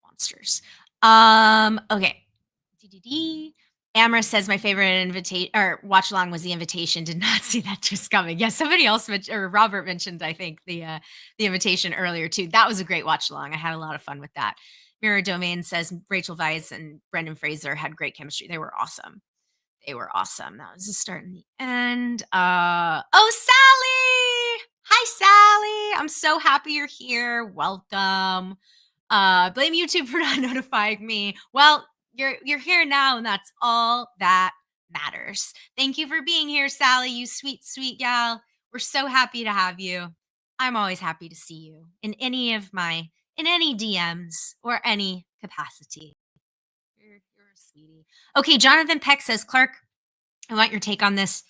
monsters. Okay. DDD. Amara says my favorite invitation or watch along was The Invitation. Did not see that just coming. Yeah, somebody else or Robert mentioned, I think, the Invitation earlier too. That was a great watch along. I had a lot of fun with that. Mirror Domain says Rachel Weisz and Brendan Fraser had great chemistry. They were awesome. They were awesome. That was the start and the end. Oh, Sally! Hi, Sally. I'm so happy you're here. Welcome. Blame YouTube for not notifying me. Well, you're here now, and that's all that matters. Thank you for being here, Sally. You sweet, sweet gal. We're so happy to have you. I'm always happy to see you in any DMs or any capacity. You're a sweetie. Okay, Jonathan Peck says, Clark, I want your take on this.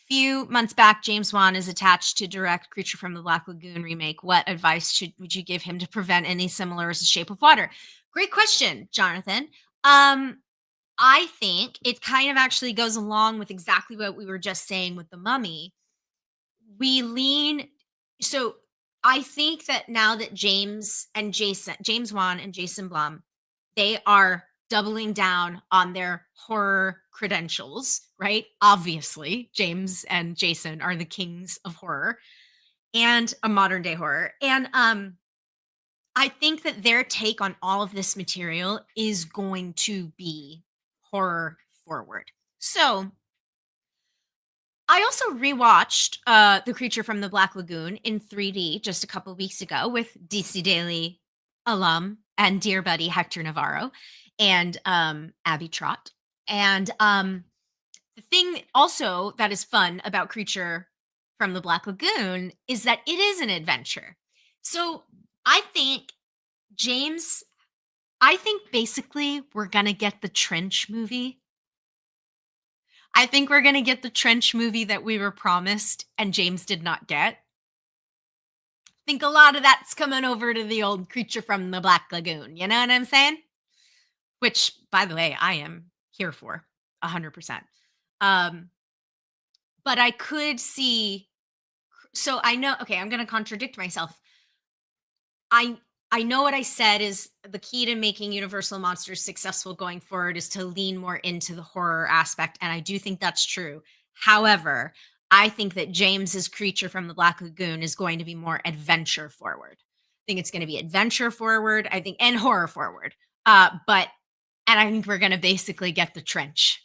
Few months back, James Wan is attached to direct Creature from the Black Lagoon remake. What advice would you give him to prevent any similar as a Shape of Water? Great question, Jonathan. Um, I think it kind of actually goes along with exactly what we were just saying with the Mummy. We lean so I think that now that James Wan and Jason Blum, they are doubling down on their horror credentials, right? Obviously, James and Jason are the kings of horror and a modern day horror. And I think that their take on all of this material is going to be horror forward. So, I also rewatched The Creature from the Black Lagoon in 3D just a couple weeks ago with DC Daily alum and dear buddy Hector Navarro and Abby Trott. And the thing also that is fun about Creature from the Black Lagoon is that it is an adventure. So I think James, I think basically we're going to get the Trench movie. I think we're going to get the Trench movie that we were promised and James did not get. I think a lot of that's coming over to the old Creature from the Black Lagoon. You know what I'm saying? Which, by the way, I am here for 100%. Um, but I could see. So I know. Okay, I'm going to contradict myself. I I know what I said is the key to making Universal Monsters successful going forward is to lean more into the horror aspect, and I do think that's true. However, I think that James's Creature from the Black Lagoon is going to be more adventure forward. I think it's going to be adventure forward, I think, and horror forward. But and I think we're going to basically get the Trench.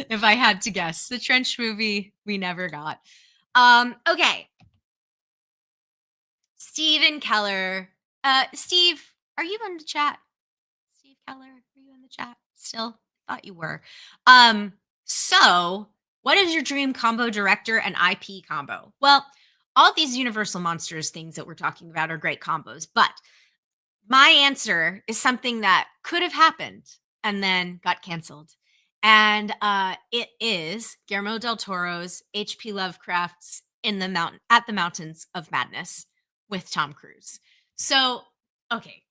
If I had to guess, the Trench movie we never got. Okay, Steven Keller. Steve, are you in the chat? Steve Keller, are you in the chat still? Thought you were. So what is your dream combo director and IP combo? Well, all these Universal Monsters things that we're talking about are great combos, but my answer is something that could have happened and then got canceled. And it is Guillermo del Toro's H.P. Lovecraft's In the Mountain at the Mountains of Madness with Tom Cruise. So, okay.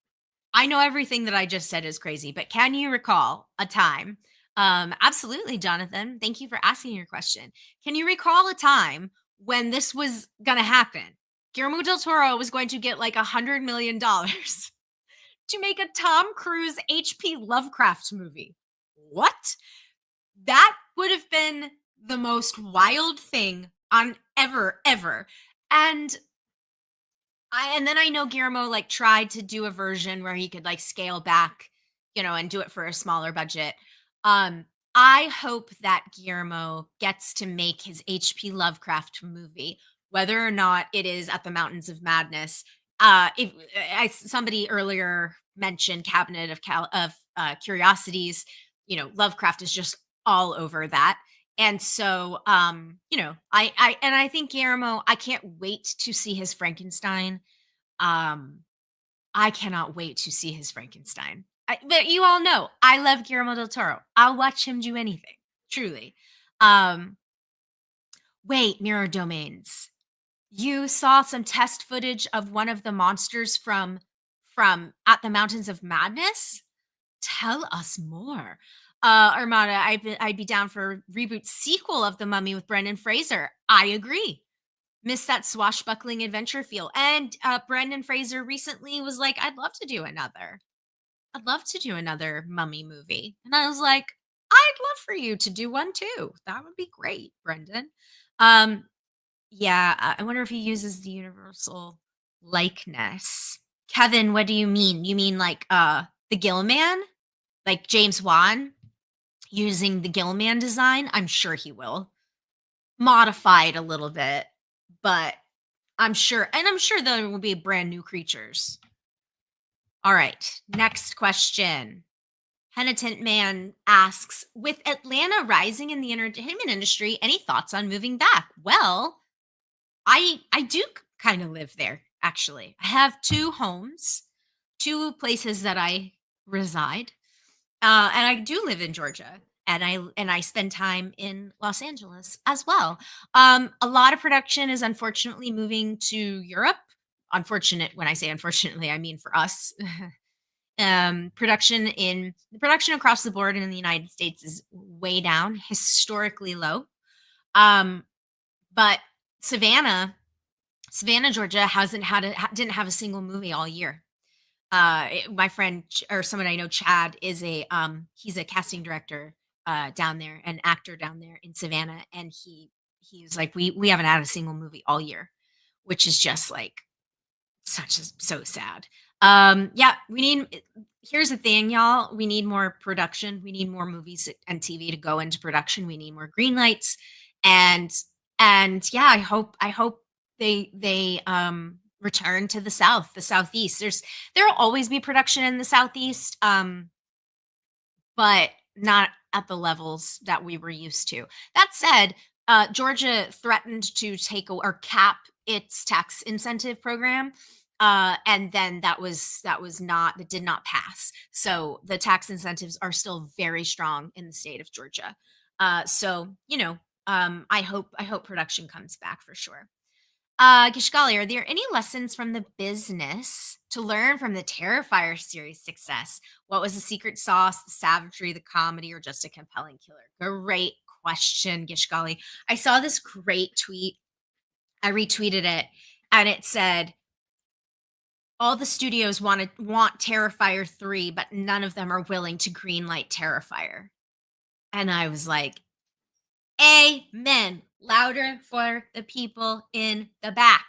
I know everything that I just said is crazy, but can you recall a time? Absolutely, Jonathan. Thank you for asking your question. Can you recall a time when this was going to happen? Guillermo del Toro was going to get like $100 million to make a Tom Cruise HP Lovecraft movie. What? That would have been the most wild thing on ever. And and then I know Guillermo like tried to do a version where he could like scale back, and do it for a smaller budget. Um, I hope that Guillermo gets to make his HP Lovecraft movie, whether or not it is at the Mountains of Madness. If somebody earlier mentioned Cabinet of Curiosities, Lovecraft is just all over that. And so, I think Guillermo, I can't wait to see his Frankenstein. um, I cannot wait to see his Frankenstein. But you all know I love Guillermo del Toro. I'll watch him do anything, truly. Um, Wait, Mirror Domains. You saw some test footage of one of the monsters from At the Mountains of Madness? Tell us more. Armada, I'd be down for a reboot sequel of The Mummy with Brendan Fraser. I agree. Miss that swashbuckling adventure feel. And Brendan Fraser recently was like, I'd love to do another. I'd love to do another mummy movie. And I was like, I'd love for you to do one too. That would be great, Brendan. Um, yeah, I wonder if he uses the universal likeness. Kevin, what do you mean? You mean like the Gill Man? Like James Wan using the Gill Man design? I'm sure he will. Modified a little bit, but I'm sure there will be brand new creatures. All right, next question. Penitent Man asks, with Atlanta rising in the entertainment industry, any thoughts on moving back? Well, I do kind of live there actually. I have two homes, two places that I reside. And I do live in Georgia, and I spend time in Los Angeles as well. A lot of production is unfortunately moving to Europe. Unfortunate, when I say unfortunately, I mean for us. Production across the board in the United States is way down, historically low. Um, but Savannah, Savannah, Georgia didn't have a single movie all year. My friend or someone I know, Chad, is he's a casting director down there, an actor down there in Savannah, and he's like, we haven't had a single movie all year, which is just like so sad. Yeah, we need. Here's the thing, y'all. We need more production. We need more movies and TV to go into production. We need more green lights, and yeah, I hope they return to the southeast. There'll always be production in the southeast, but not at the levels that we were used to. That said, Georgia threatened to or cap its tax incentive program. And then that did not pass. So the tax incentives are still very strong in the state of Georgia. So I hope production comes back for sure. Gishgali, are there any lessons from the business to learn from the Terrifier series success? What was the secret sauce, the savagery, the comedy, or just a compelling killer? Great question, Gishgali. I saw this great tweet. I retweeted it, and it said, all the studios want Terrifier 3, but none of them are willing to greenlight Terrifier. And I was like, amen. Louder for the people in the back.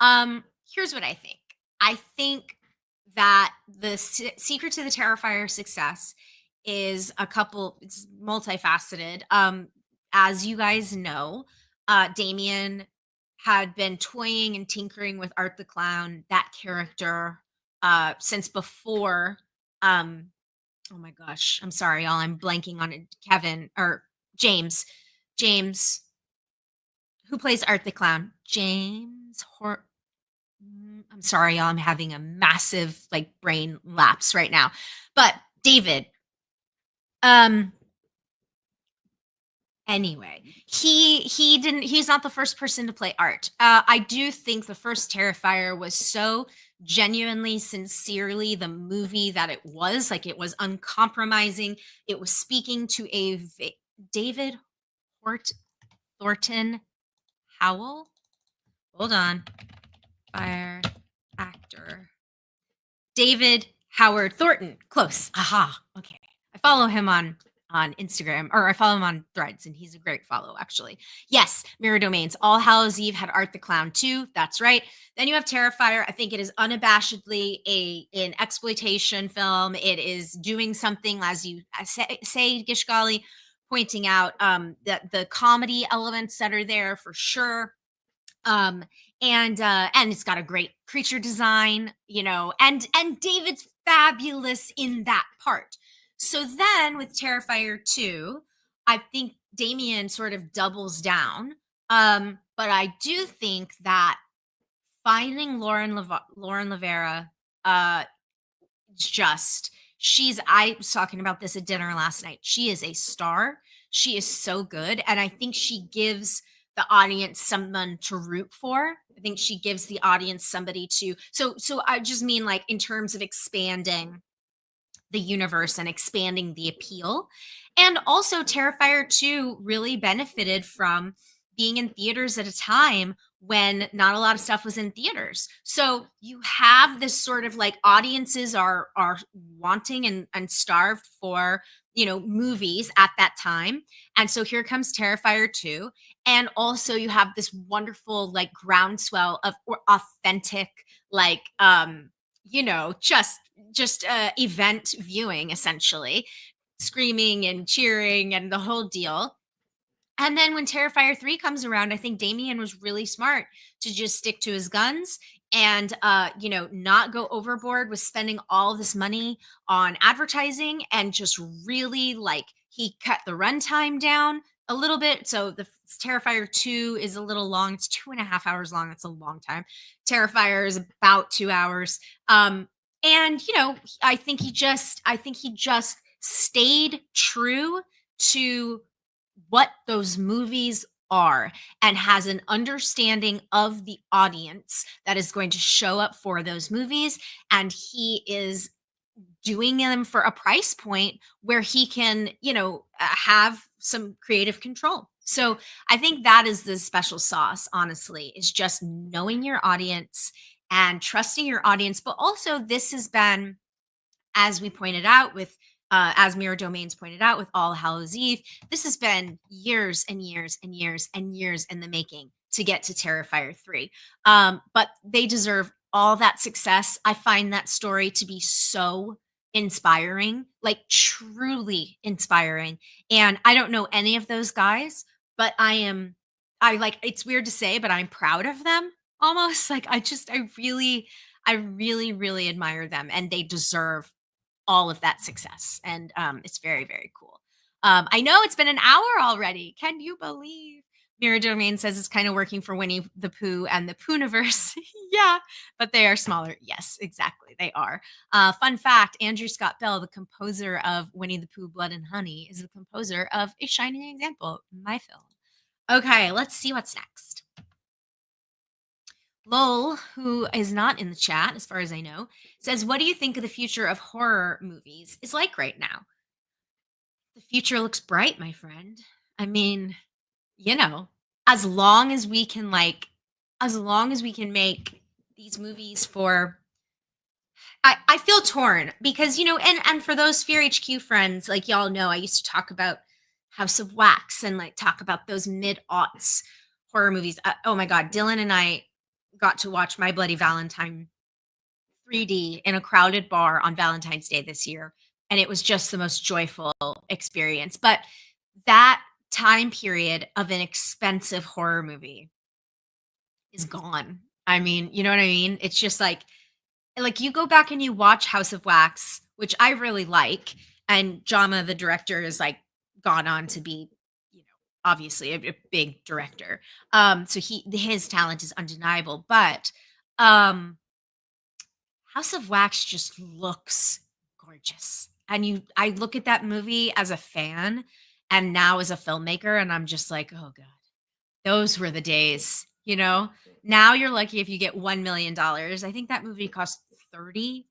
Here's what I think. I think that the secret to the Terrifier success is it's multifaceted. As you guys know, Damien had been toying and tinkering with Art the Clown, that character, since before. Oh my gosh, I'm sorry, y'all. I'm blanking on it. Kevin or James, who plays Art the Clown? I'm sorry, y'all. I'm having a massive like brain lapse right now. But David, um, anyway, he's not the first person to play Art. I do think the first Terrifier was so genuinely, sincerely the movie that it was. Like it was uncompromising. It was speaking to David Hort- Thornton Howell. Hold on. Fire actor. David Howard Thornton. Close. Aha. Okay. I follow him on Instagram, or I follow him on Threads, and he's a great follow actually. Yes, Mirror Domains. All Hallows Eve had Art the Clown too. That's right. Then you have Terrifier. I think it is unabashedly an exploitation film. It is doing something, as you say Gishgali, pointing out that the comedy elements that are there for sure. um and it's got a great creature design, and David's fabulous in that part. So then with Terrifier 2, I think Damien sort of doubles down. But I do think that finding Lauren Lavera, uh just I was talking about this at dinner last night. She is a star. She is so good, and I think she gives the audience someone to root for. I think she gives the audience somebody to so I just mean like in terms of expanding the universe and expanding the appeal. And also, Terrifier 2 really benefited from being in theaters at a time when not a lot of stuff was in theaters. So you have this sort of like audiences are wanting and starved for, movies at that time. And so here comes Terrifier 2. And also you have this wonderful like groundswell of authentic, like just event viewing, essentially screaming and cheering and the whole deal. And then when Terrifier 3 comes around, I think Damien was really smart to just stick to his guns and not go overboard with spending all this money on advertising, and just really like he cut the runtime down a little bit. So the Terrifier 2 is a little long. It's 2.5 hours long. It's a long time. Terrifier is about 2 hours. And I think he just stayed true to what those movies are, and has an understanding of the audience that is going to show up for those movies, and he is doing them for a price point where he can have some creative control. So I think that is the special sauce, honestly, is just knowing your audience and trusting your audience. But also, this has been, as we pointed out with as Mirror Domains pointed out with All Hallows Eve, this has been years and years and years and years in the making to get to Terrifier 3. But they deserve all that success. I find that story to be so inspiring, like truly inspiring. And I don't know any of those guys, but I like, it's weird to say, but I'm proud of them almost. Like I really, really admire them, and they deserve all of that success. And it's very, very cool. I know it's been an hour already. Can you believe? Mira Domain says it's kind of working for Winnie the Pooh and the Pooniverse. Yeah, but they are smaller. Yes, exactly. They are. Fun fact, Andrew Scott Bell, the composer of Winnie the Pooh, Blood and Honey, is the composer of A Shining Example, my film. Okay, let's see what's next. Lowell, who is not in the chat, as far as I know, says, "What do you think of the future of horror movies is like right now?" The future looks bright, my friend. I mean, you know, as long as we can as long as we can make these movies for I feel torn because, and for those Fear HQ friends, like y'all know, I used to talk about House of Wax and like talk about those mid-aughts horror movies. Oh my God, Dylan and I got to watch My Bloody Valentine 3D in a crowded bar on Valentine's Day this year. And it was just the most joyful experience. But that time period of an expensive horror movie is gone. I mean, you know what I mean? It's just like you go back and you watch House of Wax, which I really like, and Jama, the director, is like gone on to be, obviously a big director. So his talent is undeniable, but um House of Wax just looks gorgeous. And I look at that movie as a fan and now as a filmmaker, and I'm just like, "Oh god. Those were the days." you know? Now you're lucky if you get $1 million. I think that movie cost 30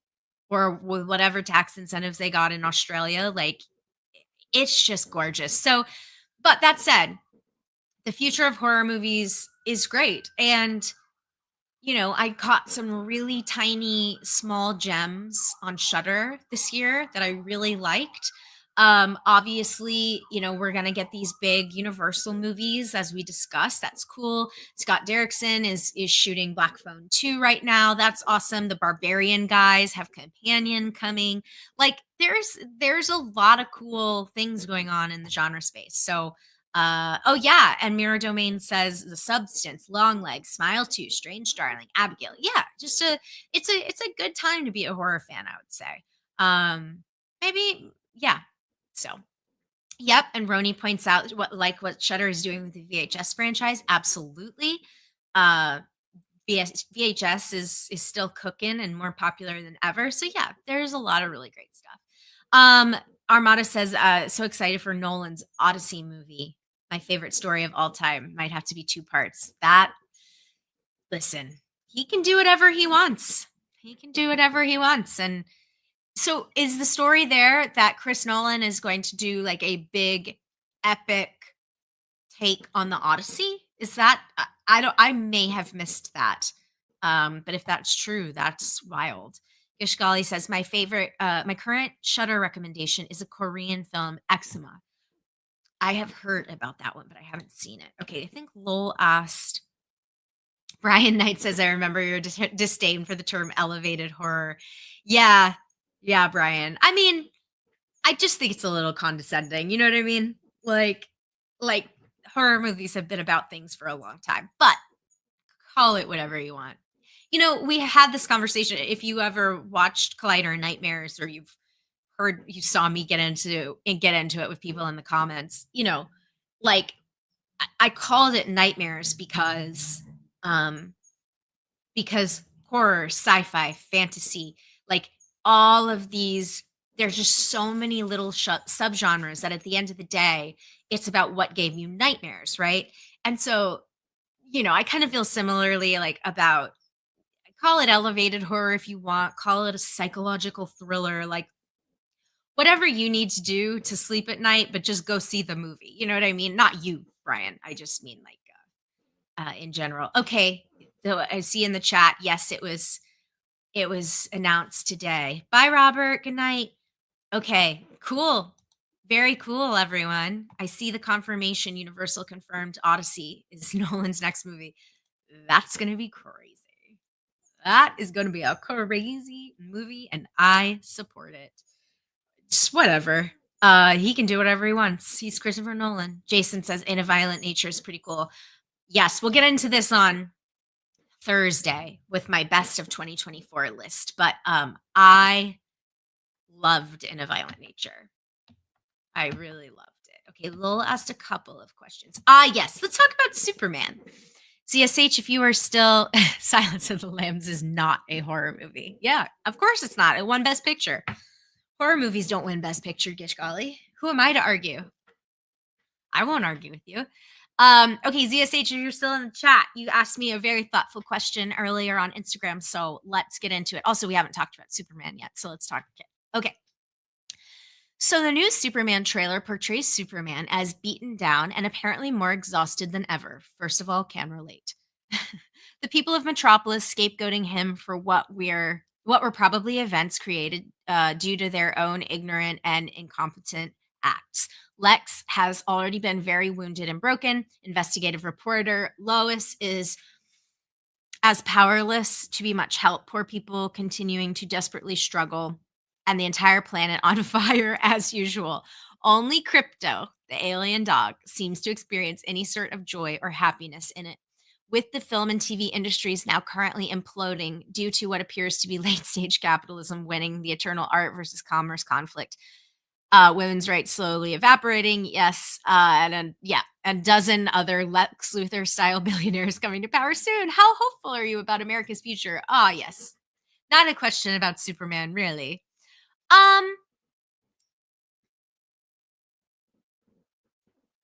or with whatever tax incentives they got in Australia. Like, it's just gorgeous. So, but that said, the future of horror movies is great. And I caught some really tiny small gems on Shutter this year that I really liked. Obviously, we're gonna get these big Universal movies as we discussed. That's cool. Scott Derrickson is shooting Black Phone 2 right now. That's awesome. The Barbarian guys have Companion coming. Like there's a lot of cool things going on in the genre space. So oh yeah, and Mirror Domain says The Substance, Long Legs, Smile 2, Strange Darling, Abigail. Yeah, just it's a good time to be a horror fan, I would say. Maybe yeah. So, yep, and Roni points out what Shudder is doing with the VHS franchise. Absolutely. Uh VHS is still cooking and more popular than ever. So yeah, there's a lot of really great stuff. Um Armada says so excited for Nolan's Odyssey movie. My favorite story of all time. Might have to be two parts. That listen, he can do whatever he wants. He can do whatever he wants. And so is the story there that Chris Nolan is going to do like a big epic take on the Odyssey? Is that I may have missed that. But if that's true, that's wild. Gishgali says my current Shutter recommendation is a Korean film, Eczema. I have heard about that one, but I haven't seen it. Okay, I think Lowell asked. Brian Knight says, I remember your disdain for the term elevated horror. Yeah, yeah, Brian. I mean, I just think it's a little condescending. You know what I mean? Like horror movies have been about things for a long time, but call it whatever you want. We had this conversation. If you ever watched Collider Nightmares or you saw me get into it with people in the comments, like I called it nightmares um because horror, sci-fi, fantasy, like all of these, there's just so many little subgenres that at the end of the day, it's about what gave you nightmares, right? And so, I kind of feel similarly like about call it elevated horror if you want, call it a psychological thriller, like whatever you need to do to sleep at night, but just go see the movie. You know what I mean? Not you, Brian. I just mean like in general. Okay. So I see in the chat, yes, it was announced today. Bye, Robert. Good night. Okay, cool. Very cool, everyone. I see the confirmation Universal confirmed Odyssey is Nolan's next movie. That's going to be crazy. That is going to be a crazy movie, and I support it. Just whatever. He can do whatever he wants. He's Christopher Nolan. Jason says In a Violent Nature is pretty cool. Yes, we'll get into this on Thursday with my best of 2024 list, but I loved In a Violent Nature. I really loved it. Okay, Lil asked a couple of questions. Yes, let's talk about Superman. CSH, if you are still Silence of the Lambs is not a horror movie. Yeah, of course it's not. It won Best Picture. Horror movies don't win Best Picture, Gishgali. Who am I to argue? I won't argue with you. Okay, ZSH, if you're still in the chat, you asked me a very thoughtful question earlier on Instagram, so let's get into it. Also, we haven't talked about Superman yet, so let's talk. Okay. So the new Superman trailer portrays Superman as beaten down and apparently more exhausted than ever. First of all, can relate. The people of Metropolis scapegoating him for what were probably events created due to their own ignorant and incompetent acts. Lex has already been very wounded and broken. Investigative reporter Lois is as powerless to be much help. Poor people continuing to desperately struggle, and the entire planet on fire as usual. Only Crypto, the alien dog, seems to experience any sort of joy or happiness in it. With the film and TV industries now currently imploding due to what appears to be late stage capitalism winning the eternal art versus commerce conflict, women's rights slowly evaporating. Yes, yeah, and dozen other Lex Luthor style billionaires coming to power soon. How hopeful are you about America's future? Yes, not a question about Superman, really.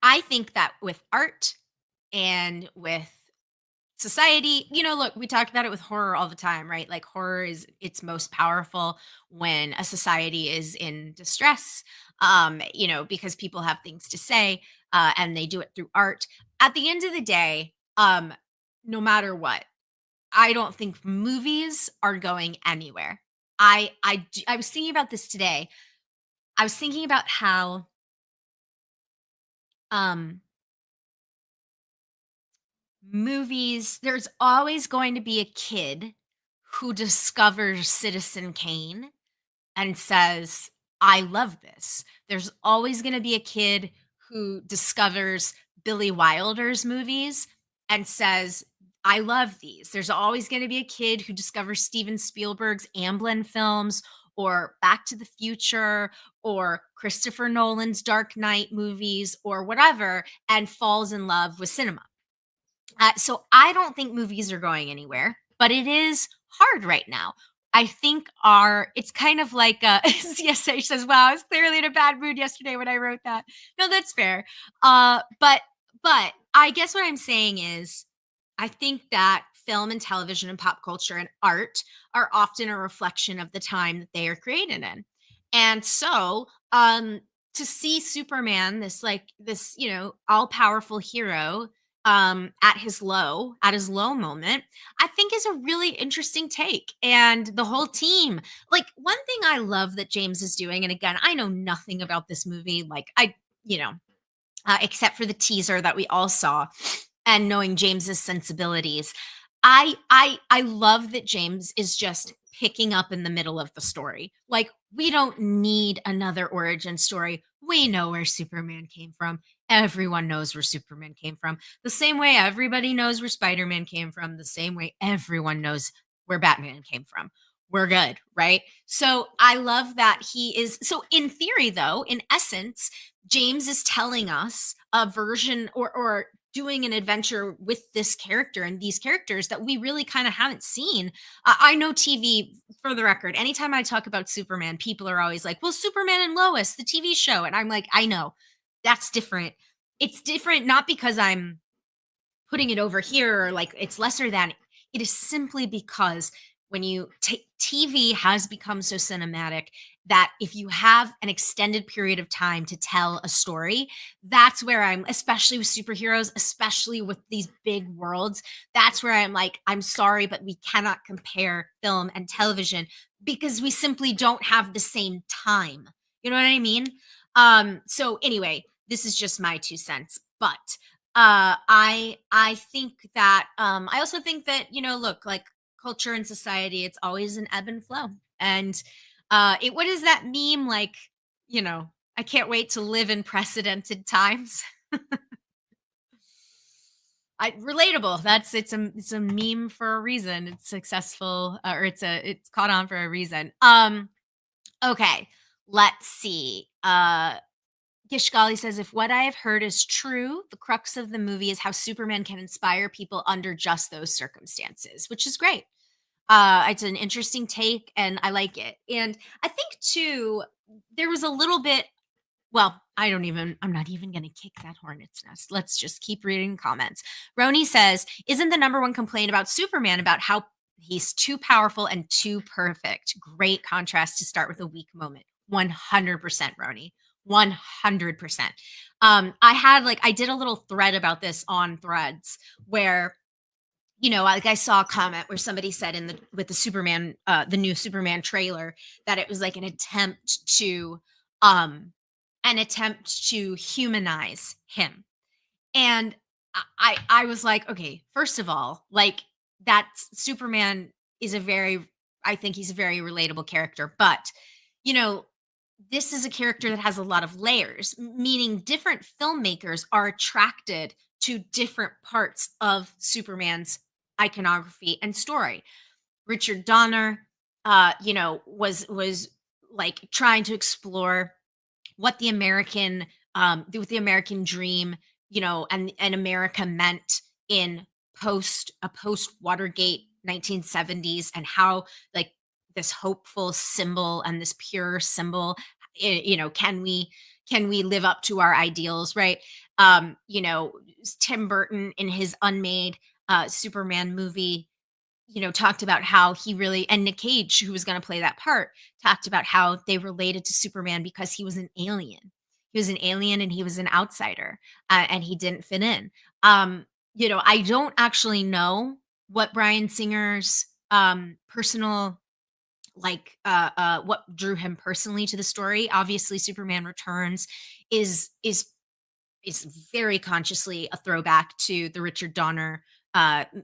I think that with art and with society, look, we talk about it with horror all the time, right? Like horror is its most powerful when a society is in distress, because people have things to say, and they do it through art. At the end of the day, no matter what, I don't think movies are going anywhere. I was thinking about this today. I was thinking about how um movies, there's always going to be a kid who discovers Citizen Kane and says, I love this. There's always going to be a kid who discovers Billy Wilder's movies and says, I love these. There's always going to be a kid who discovers Steven Spielberg's Amblin films or Back to the Future or Christopher Nolan's Dark Knight movies or whatever and falls in love with cinema. So I don't think movies are going anywhere, but it is hard right now. I think it's kind of like CSH says, wow, I was clearly in a bad mood yesterday when I wrote that. No, that's fair. But I guess what I'm saying is I think that film and television and pop culture and art are often a reflection of the time that they are created in. And so to see Superman, this, all powerful hero at his low moment, I think is a really interesting take. And the whole team, like one thing I love that James is doing, and again, I know nothing about this movie, you know except for the teaser that we all saw and knowing James's sensibilities. I love that James is just picking up in the middle of the story. Like we don't need another origin story. We know where Superman came from. Everyone knows where Superman came from. The same way everybody knows where Spider-Man came from, the same way everyone knows where Batman came from. We're good, right? So I love that he is so in theory though, in essence, James is telling us a version or doing an adventure with this character and these characters that we really kind of haven't seen. I know TV, for the record, anytime I talk about Superman, people are always like, well, Superman and Lois, the TV show. And I'm like, I know that's different. It's different, not because I'm putting it over here or like it's lesser than. It is simply because when you take TV has become so cinematic that if you have an extended period of time to tell a story, that's where I'm, especially with superheroes, especially with these big worlds, that's where I'm like, I'm sorry, but we cannot compare film and television because we simply don't have the same time. You know what I mean? So anyway, this is just my 2 cents, but I think that I also think that, look, like culture and society, it's always an ebb and flow. And what is that meme like, I can't wait to live in precedented times. Relatable. It's a meme for a reason. It's successful, or it's caught on for a reason. Okay, let's see. Gishgali says, if what I have heard is true, the crux of the movie is how Superman can inspire people under just those circumstances, which is great. It's an interesting take and I like it. And I think too, there was a little bit, well, I'm not even going to kick that hornet's nest. Let's just keep reading comments. Roni says, isn't the number one complaint about Superman about how he's too powerful and too perfect? Great contrast to start with a weak moment. 100%, Roni. 100%. I did a little thread about this on Threads where like I saw a comment where somebody said with the Superman, the new Superman trailer, that it was like an attempt to humanize him. And I was like, okay, first of all, like that Superman is I think he's a very relatable character, but you know, this is a character that has a lot of layers, meaning different filmmakers are attracted to different parts of Superman's iconography and story. Richard Donner, was like trying to explore what the American dream, and America meant in post Watergate 1970s, and how like this hopeful symbol and this pure symbol, can we live up to our ideals, right? Tim Burton in his Unmade, Superman movie, talked about how he really, and Nick Cage, who was going to play that part, talked about how they related to Superman because he was an alien. He was an alien and he was an outsider, and he didn't fit in. I don't actually know what Bryan Singer's personal, what drew him personally to the story. Obviously, Superman Returns is very consciously a throwback to the Richard Donner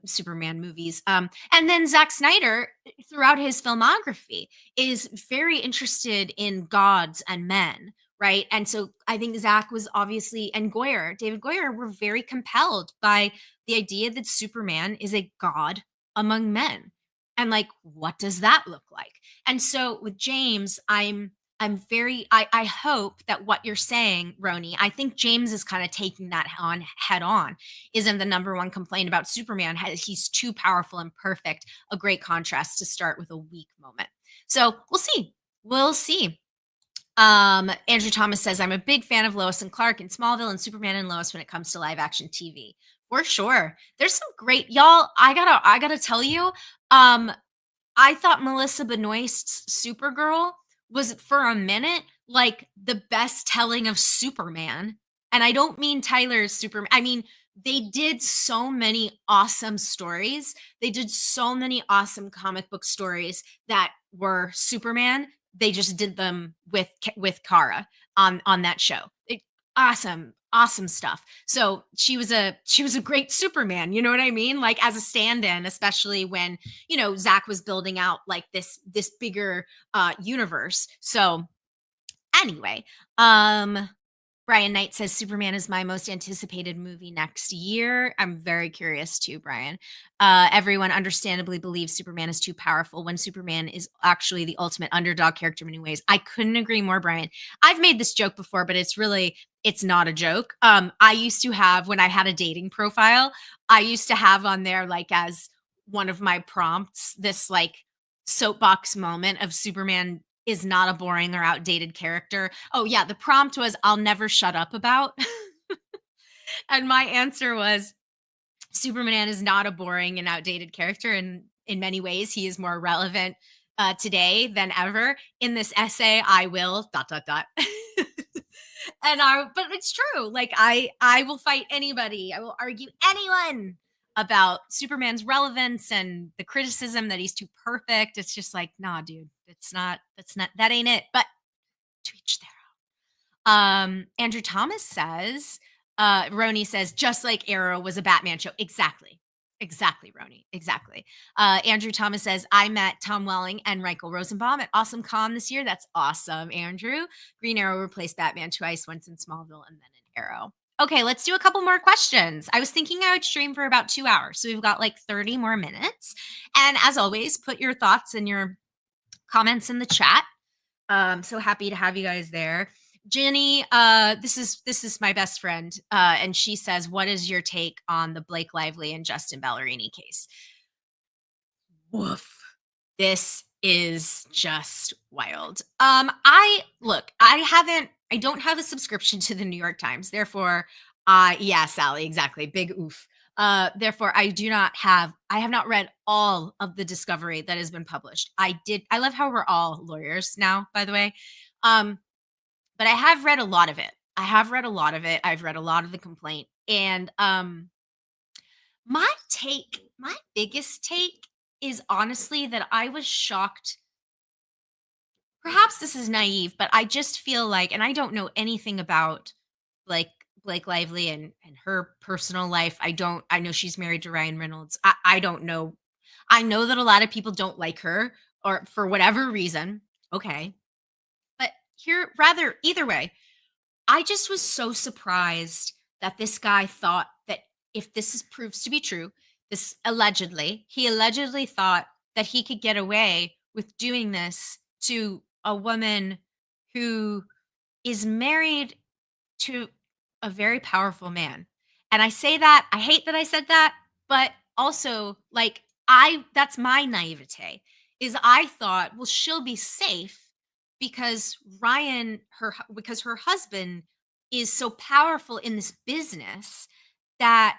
Superman movies. And then Zack Snyder, throughout his filmography, is very interested in gods and men, right? And so I think Zack was obviously, and David Goyer, were very compelled by the idea that Superman is a god among men. And like, what does that look like? And so with James, I hope that what you're saying, Roni, I think James is kind of taking that on head on. Isn't the number one complaint about Superman? He's too powerful and perfect. A great contrast to start with a weak moment. So we'll see. We'll see. Andrew Thomas says, I'm a big fan of Lois and Clark and Smallville and Superman and Lois when it comes to live action TV. For sure. There's some great, y'all. I gotta tell you, um, I thought Melissa Benoist's Supergirl was, for a minute, like the best telling of Superman. And I don't mean Tyler's Superman. I mean, they did so many awesome stories. They did so many awesome comic book stories that were Superman. They just did them with Kara on that show. Awesome, awesome stuff. So she was a great Superman. You know what I mean? Like as a stand-in, especially when Zach was building out like this bigger universe. So anyway, Brian Knight says Superman is my most anticipated movie next year. I'm very curious too, Brian. Everyone understandably believes Superman is too powerful when Superman is actually the ultimate underdog character in many ways. I couldn't agree more, Brian. I've made this joke before, but it's not a joke. I used to have, when I had a dating profile, I used to have on there, like, as one of my prompts, this like soapbox moment of Superman is not a boring or outdated character. Oh yeah, the prompt was I'll never shut up about. And my answer was Superman is not a boring and outdated character, and in many ways he is more relevant today than ever. In this essay, I will dot dot dot. But it's true. Like I will fight anybody. I will argue anyone about Superman's relevance and the criticism that he's too perfect. It's just like, nah, dude, that ain't it. But to each their Andrew Thomas says, Roni says, just like Arrow was a Batman show. Exactly. Exactly, Roni. Exactly. Andrew Thomas says, I met Tom Welling and Michael Rosenbaum at Awesome Con this year. That's awesome, Andrew. Green Arrow replaced Batman twice, once in Smallville and then in Arrow. Okay, let's do a couple more questions. I was thinking I would stream for about 2 hours. So we've got like 30 more minutes. And as always, put your thoughts and your comments in the chat. So happy to have you guys there. Jenny, this is my best friend, and she says, "What is your take on the Blake Lively and Justin Ballerini case?" Woof. This is just wild. I don't have a subscription to the New York Times. Therefore, yeah, Sally, exactly. Big oof. Therefore, I have not read all of the discovery that has been published. I love how we're all lawyers now, by the way. But I have read a lot of it. I've read a lot of the complaint. And my biggest take is honestly that I was shocked. Perhaps this is naive, but I just feel like, and I don't know anything about like Blake Lively and her personal life. I know she's married to Ryan Reynolds. I don't know. I know that a lot of people don't like her or for whatever reason. Okay. But either way, I just was so surprised that this guy thought that, if proves to be true, he allegedly thought that he could get away with doing this to a woman who is married to a very powerful man. And I say that, I hate that I said that, but also like that's my naivete, is I thought, well, she'll be safe because because her husband is so powerful in this business that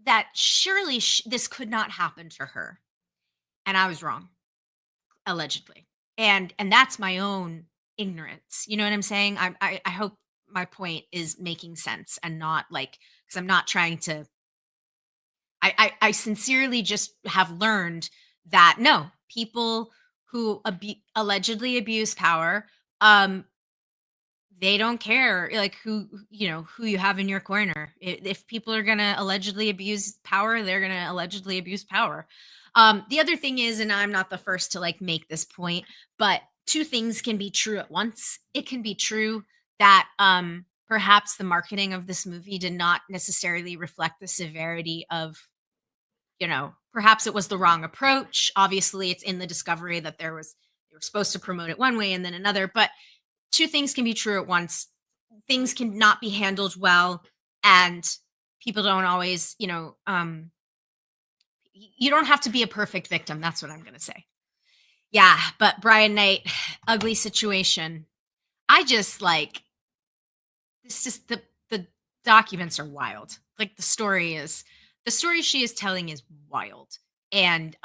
that surely this could not happen to her, and I was wrong, allegedly. And that's my own ignorance. You know what I'm saying? I hope my point is making sense and not like, because I'm not trying to. I sincerely just have learned that no, people who allegedly abuse power, um, they don't care like who you have in your corner. If people are gonna allegedly abuse power, they're gonna allegedly abuse power. The other thing is, and I'm not the first to like make this point, but two things can be true at once. It can be true that perhaps the marketing of this movie did not necessarily reflect the severity of, perhaps it was the wrong approach. Obviously, it's in the discovery that they were supposed to promote it one way and then another, but two things can be true at once. Things can not be handled well, and people don't always, you don't have to be a perfect victim. That's what I'm going to say. Yeah, but Brian Knight, ugly situation. I just like it's just the documents are wild. Like the story she is telling is wild. And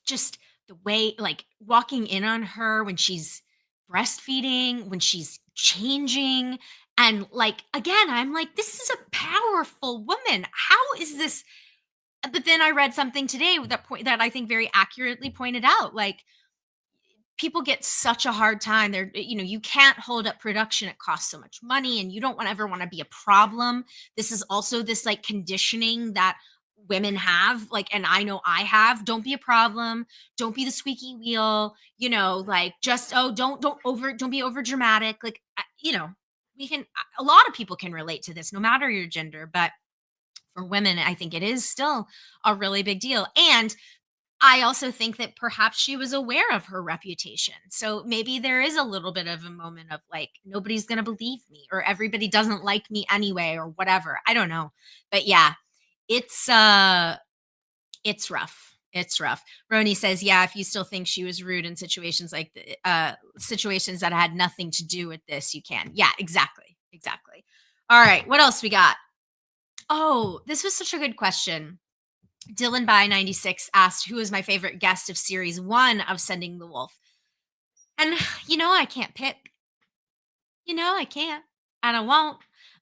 just the way like walking in on her when she's breastfeeding, when she's changing, and like again, I'm like, this is a powerful woman. How is this? But then I read something today with that point that I think very accurately pointed out, like people get such a hard time. You can't hold up production. It costs so much money, and you don't ever want to be a problem. This is also this like conditioning that women have, like, and I know I have. Don't be a problem. Don't be the squeaky wheel. Like just don't be over dramatic. Like we can. A lot of people can relate to this, no matter your gender, but for women, I think it is still a really big deal. And I also think that perhaps she was aware of her reputation. So maybe there is a little bit of a moment of like, nobody's going to believe me, or everybody doesn't like me anyway, or whatever. I don't know. But yeah, it's it's rough. It's rough. Roni says, yeah, if you still think she was rude in situations like situations that had nothing to do with this, you can. Yeah, exactly. Exactly. All right. What else we got? Oh, this was such a good question. Dylan by 96 asked, who is my favorite guest of series one of Sending the Wolf? And I can't pick. I can't. And I won't.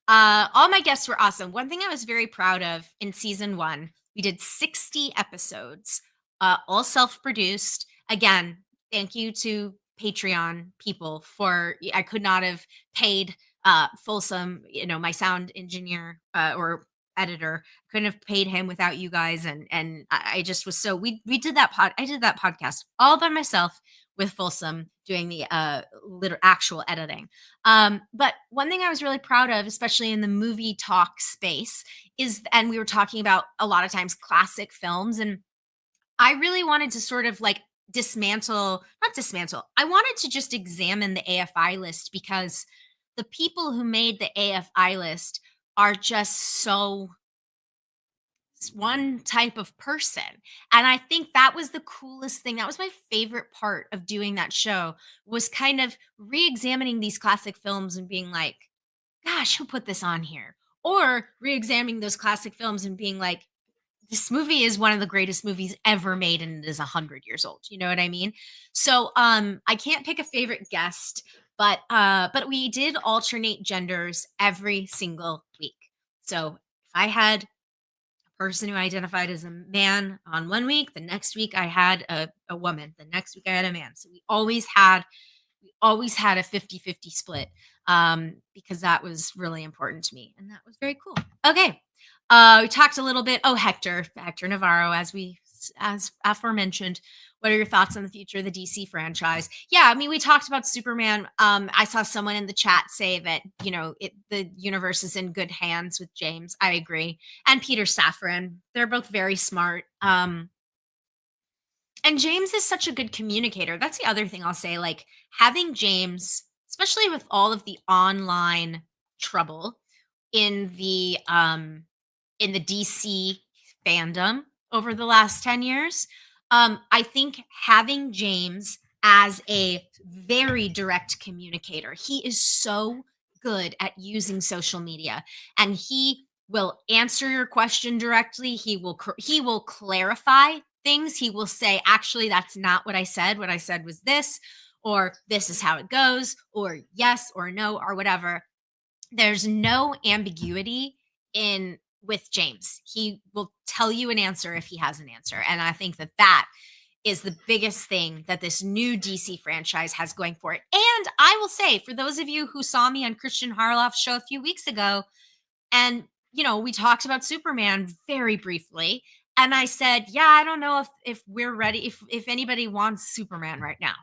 All my guests were awesome. One thing I was very proud of in season one, we did 60 episodes, all self produced. Again, thank you to Patreon people for, I could not have paid Folsom, my sound engineer or editor, couldn't have paid him without you guys. And I just was so, we did I did that podcast all by myself with Folsom doing the actual editing. But one thing I was really proud of, especially in the movie talk space, and we were talking about a lot of times classic films, and I really wanted to sort of like not dismantle, I wanted to just examine the AFI list because the people who made the AFI list are just so one type of person. And I think that was the coolest thing. That was my favorite part of doing that show, was kind of re-examining these classic films and being like, gosh, who put this on here? Or re-examining those classic films and being like, this movie is one of the greatest movies ever made and it is 100 years old. You know what I mean? So I can't pick a favorite guest, but we did alternate genders every single week. So if I had person who identified as a man on one week, the next week I had a woman, the next week I had a man. So we always had a 50-50 split, because that was really important to me, and that was very cool. Okay. We talked a little bit. Oh, Hector Navarro, as aforementioned. What are your thoughts on the future of the DC franchise? Yeah, I mean, we talked about Superman. I saw someone in the chat say that the universe is in good hands with James. I agree, and Peter Safran. They're both very smart. And James is such a good communicator. That's the other thing I'll say. Like having James, especially with all of the online trouble in the DC fandom over the last 10 years, I think having James as a very direct communicator, he is so good at using social media, and he will answer your question directly. He will clarify things. He will say, "Actually, that's not what I said. What I said was this," or "This is how it goes," or "Yes" or "No" or whatever. There's no ambiguity in with James. He will tell you an answer if he has an answer, and I think that that is the biggest thing that this new DC franchise has going for it. And I will say, for those of you who saw me on Christian Harloff's show a few weeks ago, and we talked about Superman very briefly, and I said, "Yeah, I don't know if we're ready, if anybody wants Superman right now.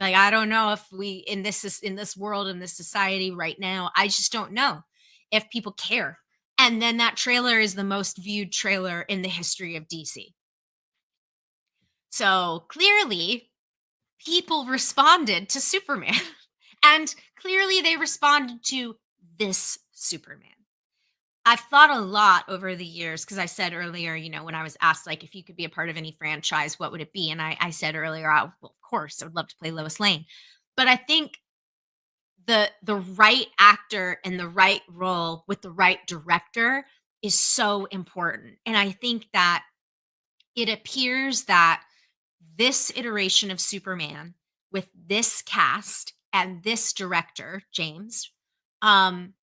Like, I don't know if we in this world, in this society right now, I just don't know if people care." And then that trailer is the most viewed trailer in the history of DC. So, clearly, people responded to Superman. And clearly they responded to this Superman. I've thought a lot over the years because I said earlier, when I was asked, like, if you could be a part of any franchise, what would it be? And I said earlier, oh, well, of course, I would love to play Lois Lane. But I think the right actor and the right role with the right director is so important. And I think that it appears that this iteration of Superman with this cast and this director, James, um,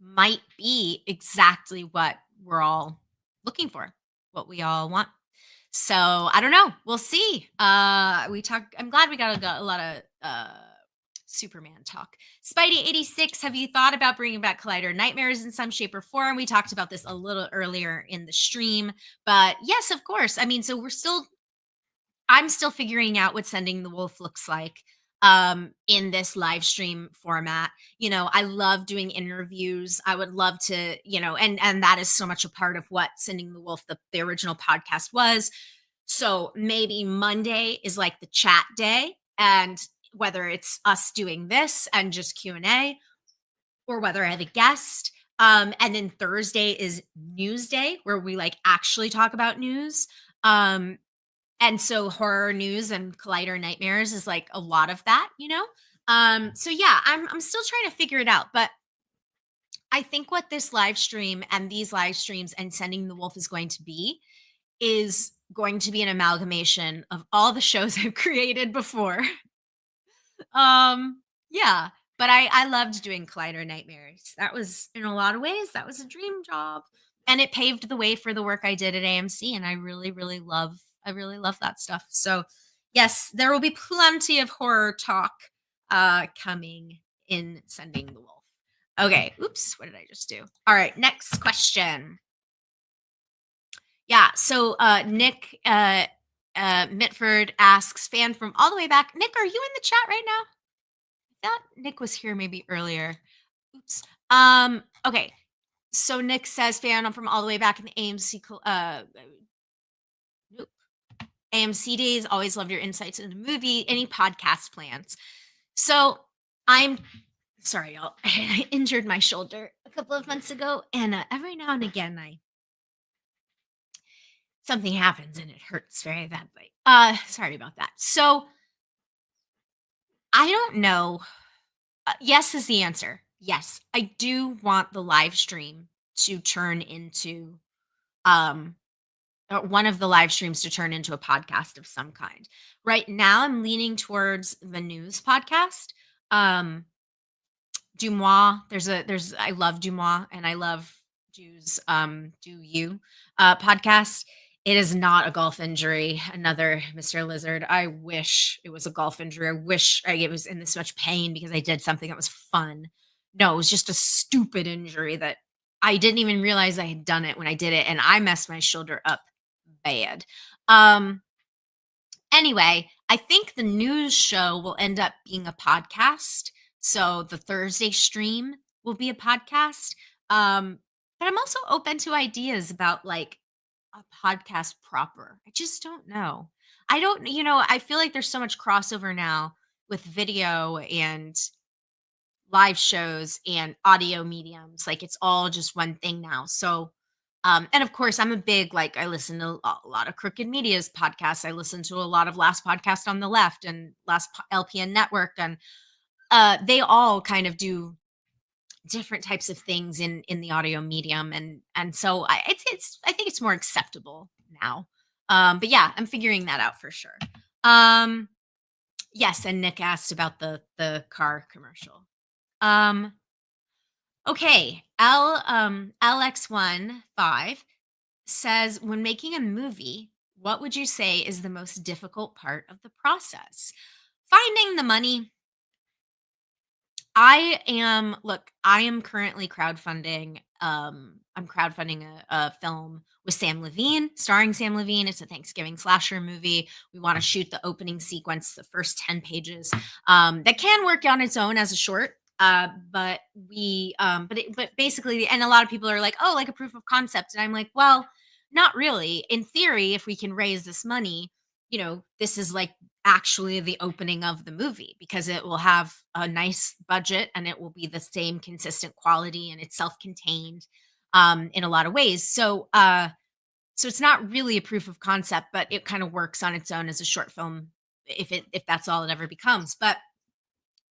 might be exactly what we're all looking for, what we all want. So I don't know. We'll see. I'm glad we got a lot of Superman talk. Spidey86, have you thought about bringing back Collider Nightmares in some shape or form? We talked about this a little earlier in the stream, but yes, of course. I mean, so I'm still figuring out what Sending the Wolf looks like in this live stream format. I love doing interviews. I would love to, and that is so much a part of what Sending the Wolf, the original podcast was. So maybe Monday is like the chat day, and whether it's us doing this and just Q&A, or whether I have a guest. And then Thursday is news day, where we like actually talk about news. And so horror news and Collider Nightmares is like a lot of that. So yeah, I'm still trying to figure it out, but I think what this live stream and these live streams and Sending the Wolf is going to be an amalgamation of all the shows I've created before. Yeah, but I loved doing Collider Nightmares. That was, in a lot of ways, that was a dream job. And it paved the way for the work I did at AMC, and I really love that stuff. So, yes, there will be plenty of horror talk coming in Sending the Wolf. Okay, oops, what did I just do? All right, next question. Yeah, so Nick Mitford asks, fan from all the way back. Nick, are you in the chat right now? Thought Nick was here maybe earlier. Oops. Okay. So Nick says, fan from all the way back in the nope. AMC days. Always love your insights in the movie. Any podcast plans? So I'm sorry, y'all. I injured my shoulder a couple of months ago, and every now and again, something happens and it hurts very badly. Sorry about that. So I don't know. Yes is the answer. Yes, I do want the live stream to turn into um one of the live streams to turn into a podcast of some kind. Right now I'm leaning towards the news podcast. Um Dumois, there's I love Dumois and I love Du's Do You podcast. It is not a golf injury. Another Mr. Lizard. I wish it was a golf injury. I wish it was in this much pain because I did something that was fun. No, it was just a stupid injury that I didn't even realize I had done it when I did it, and I messed my shoulder up bad. Um, Anyway, I think the news show will end up being a podcast. So the Thursday stream will be a podcast. But I'm also open to ideas about like a podcast proper. I just don't know. I don't, I feel like there's so much crossover now with video and live shows and audio mediums. Like it's all just one thing now. So, and of course, I'm a big, like, I listen to a lot of Crooked Media's podcasts. I listen to a lot of Last Podcast on the Left and LPN Network. And they all kind of do different types of things in the audio medium, and so it's I think it's more acceptable now. But yeah, I'm figuring that out for sure. Um, yes, and Nick asked about the car commercial. Um, okay, LX15 says, when making a movie, what would you say is the most difficult part of the process? Finding the money. I am currently crowdfunding. I'm crowdfunding a film with Sam Levine, starring Sam Levine. It's a Thanksgiving slasher movie. We want to shoot the opening sequence, the first 10 pages. That can work on its own as a short. But but basically, and a lot of people are like, oh, like a proof of concept. And I'm like, well, not really. In theory, if we can raise this money, this is like actually the opening of the movie because it will have a nice budget and it will be the same consistent quality and it's self-contained in a lot of ways. So it's not really a proof of concept, but it kind of works on its own as a short film if that's all it ever becomes. But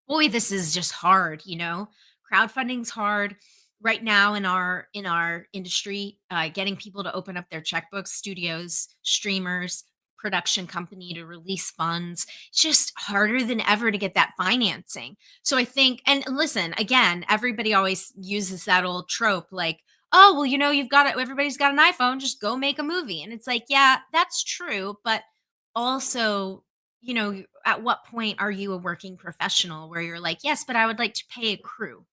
boy, this is just hard. Crowdfunding's hard right now in our industry. Getting people to open up their checkbooks, studios, streamers, production company to release funds, it's just harder than ever to get that financing. So I think, and listen, again, everybody always uses that old trope like, oh, well, everybody's got an iPhone, just go make a movie. And it's like, yeah, that's true, but also, at what point are you a working professional where you're like, yes, but I would like to pay a crew?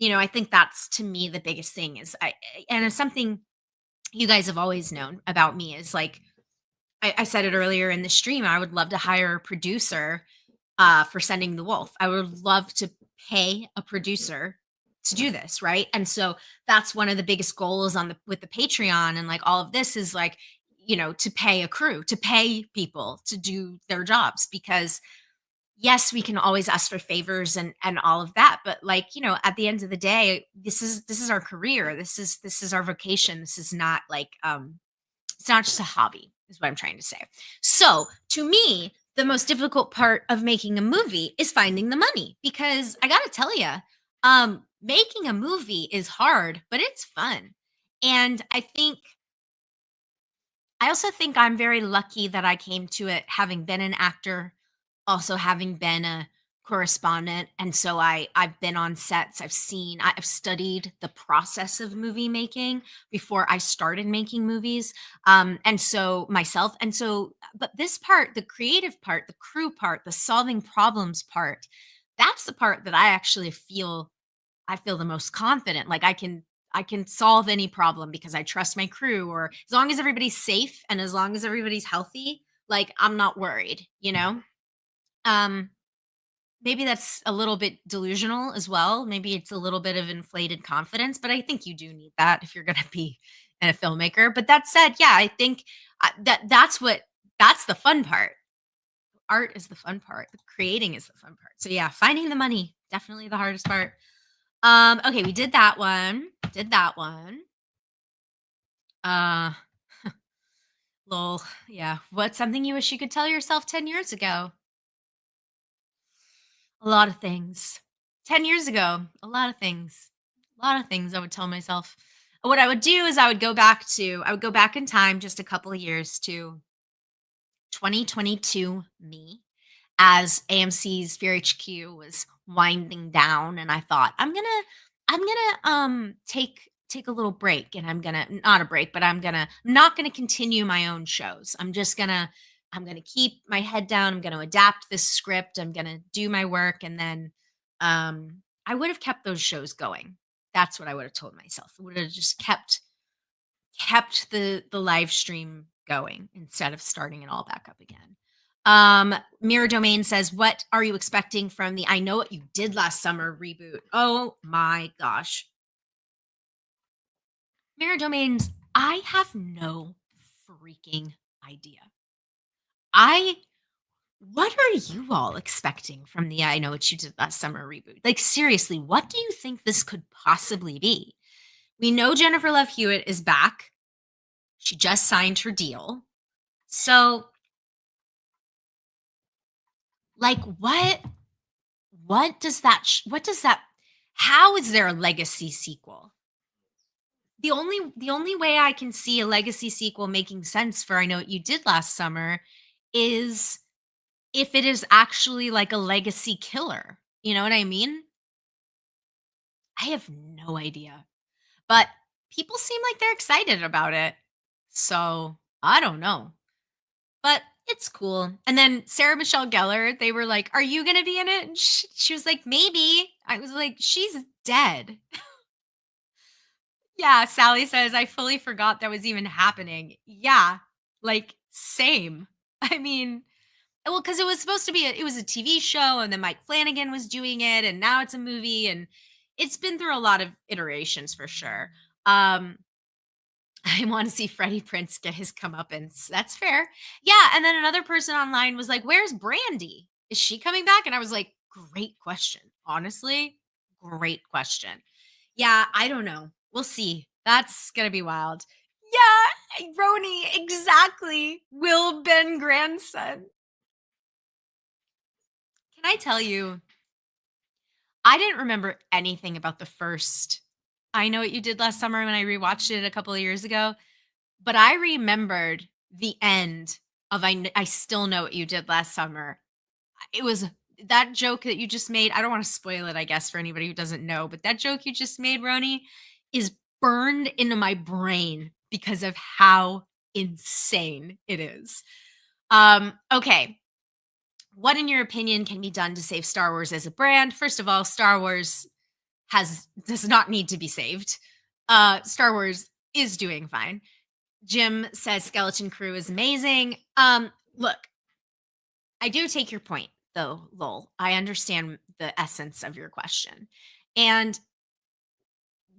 I think that's, to me, the biggest thing is and it's something you guys have always known about me is like, I said it earlier in the stream, I would love to hire a producer for Sending the Wolf. I would love to pay a producer to do this, right? And so that's one of the biggest goals on the with the Patreon and like all of this is like, to pay a crew, to pay people to do their jobs because yes, we can always ask for favors and all of that, but like, at the end of the day, this is our career. This is our vocation. This is not like it's not just a hobby, is what I'm trying to say. So, to me, the most difficult part of making a movie is finding the money because I got to tell you, making a movie is hard, but it's fun. And I also think I'm very lucky that I came to it having been an actor, also having been a correspondent, and so I've been on sets, I've studied the process of movie making before I started making movies. And so myself and so but this part, the creative part, the crew part, the solving problems part, that's the part that I feel the most confident. Like I can solve any problem because I trust my crew or as long as everybody's safe and as long as everybody's healthy, like I'm not worried. Um maybe that's a little bit delusional as well. Maybe it's a little bit of inflated confidence, but I think you do need that if you're going to be a filmmaker. But that said, yeah, I think that's the fun part. Art is the fun part. The creating is the fun part. So yeah, finding the money definitely the hardest part. Okay, we did that one. Did that one. Uh lol. Yeah. What's something you wish you could tell yourself 10 years ago? A lot of things. 10 years ago, a lot of things. A lot of things I would tell myself. What I would do is I would go back in time just a couple of years to 2022 me as AMC's Fear HQ was winding down and I thought I'm gonna take a little break and I'm gonna not a break, but I'm not gonna continue my own shows. I'm gonna keep my head down. I'm gonna adapt this script. I'm gonna do my work and then I would have kept those shows going. That's what I would have told myself. I would have just kept the live stream going instead of starting it all back up again. Mirror Domain says, "What are you expecting from the I Know What You Did Last Summer reboot?" Oh my gosh. Mirror Domains, I have no freaking idea. I What are you all expecting from the I Know What You Did Last Summer reboot? Like seriously, what do you think this could possibly be? We know Jennifer Love Hewitt is back. She just signed her deal. So, like what does that How is there a legacy sequel? The only way I can see a legacy sequel making sense for I Know What You Did Last Summer is if it is actually like a legacy killer. You know what I mean? I have no idea. But people seem like they're excited about it. So, I don't know. But it's cool. And then Sarah Michelle Gellar, they were like, "Are you going to be in it?" And she was like, "Maybe." I was like, "She's dead." Yeah, Sally says, "I fully forgot that was even happening." Yeah, like same. I mean, well, because it was supposed to be it was a TV show, and then Mike Flanagan was doing it, and now it's a movie, and it's been through a lot of iterations for sure. Um, I want to see Freddie Prince get his comeuppance. That's fair. Yeah, and then another person online was like, "Where's Brandy? Is she coming back?" And I was like, "Great question. Honestly, great question." Yeah, I don't know. We'll see. That's gonna be wild. Yeah, Roni, exactly. Will Ben grandson. Can I tell you, I didn't remember anything about the first I Know What You Did Last Summer when I rewatched it a couple of years ago. But I remembered the end of I Still Know What You Did Last Summer. It was that joke that you just made, I don't wanna spoil it, I guess, for anybody who doesn't know, but that joke you just made, Roni, is burned into my brain because of how insane it is. Okay. What, in your opinion, can be done to save Star Wars as a brand? First of all, Star Wars does not need to be saved. Star Wars is doing fine. Jim says Skeleton Crew is amazing. Look, I do take your point though, lol. I understand the essence of your question. And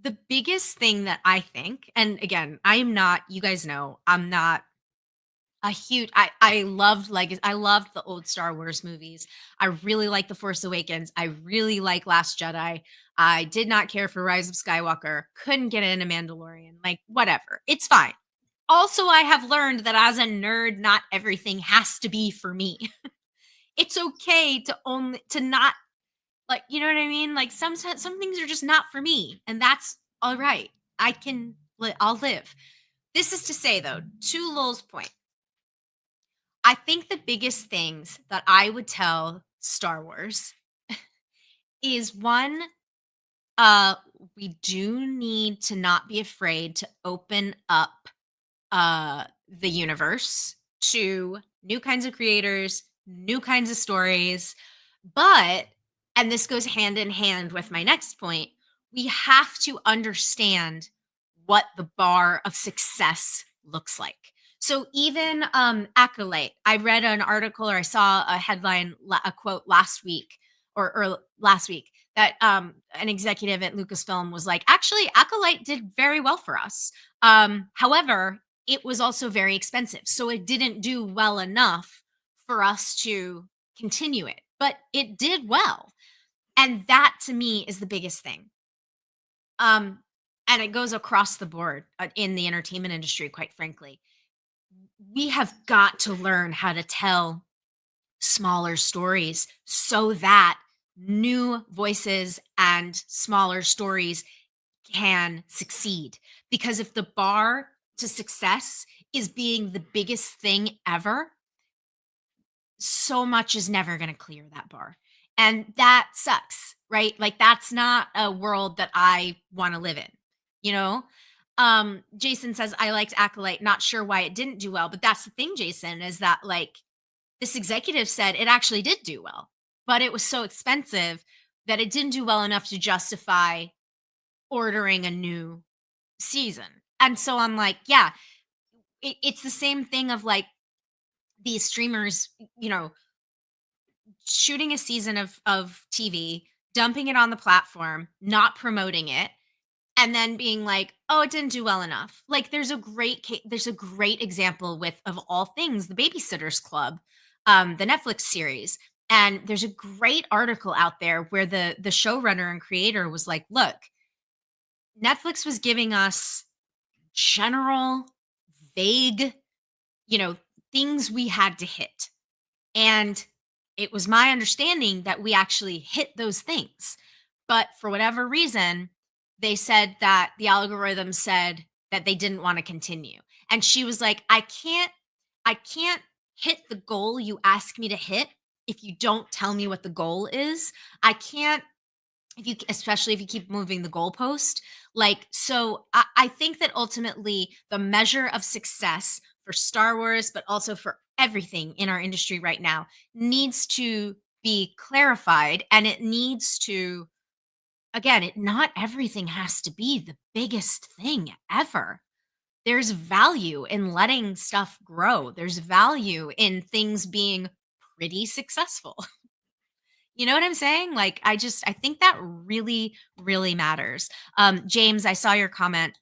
the biggest thing that I think, and again, I am not, you guys know, I'm not a huge I loved I loved the old Star Wars movies. I really like The Force Awakens. I really like Last Jedi. I did not care for Rise of Skywalker. Couldn't get into Mandalorian. Like whatever. It's fine. Also, I have learned that as a nerd, not everything has to be for me. It's okay to only to not like, you know what I mean? Like some things are just not for me, and that's all right. I'll live. This is to say though, to Lowell's point, I think the biggest things that I would tell Star Wars is one, uh, we do need to not be afraid to open up the universe to new kinds of creators, new kinds of stories. But, and this goes hand in hand with my next point, we have to understand what the bar of success looks like. So even Acolyte, I read an article or I saw a headline, a quote last week or last week that an executive at Lucasfilm was like, actually, Acolyte did very well for us. However, it was also very expensive. So it didn't do well enough for us to continue it, but it did well. And that to me is the biggest thing. Um, and it goes across the board in the entertainment industry, quite frankly. We have got to learn how to tell smaller stories so that new voices and smaller stories can succeed. Because if the bar to success is being the biggest thing ever, so much is never going to clear that bar. And that sucks, right? Like that's not a world that I want to live in, you know? Jason says I liked Acolyte, not sure why it didn't do well, but that's the thing, Jason, is that like this executive said it actually did do well, but it was so expensive that it didn't do well enough to justify ordering a new season. And so I'm like, yeah, it's the same thing of like these streamers, you know, shooting a season of TV, dumping it on the platform, not promoting it, and then being like, "Oh, it didn't do well enough." Like there's a great example with of all things, The Babysitters Club, the Netflix series. And there's a great article out there where the showrunner and creator was like, "Look, Netflix was giving us general, vague, you know, things we had to hit. And it was my understanding that we actually hit those things. But for whatever reason, they said that the algorithm said that they didn't want to continue. And she was like, I can't hit the goal you ask me to hit if you don't tell me what the goal is. I can't if you especially if you keep moving the goalpost. Like, so I think that ultimately the measure of success for Star Wars, but also for everything in our industry right now, needs to be clarified, and it needs to, again, not everything has to be the biggest thing ever. There's value in letting stuff grow. There's value in things being pretty successful. You know what I'm saying? Like, I think that really, really matters. James, I saw your comment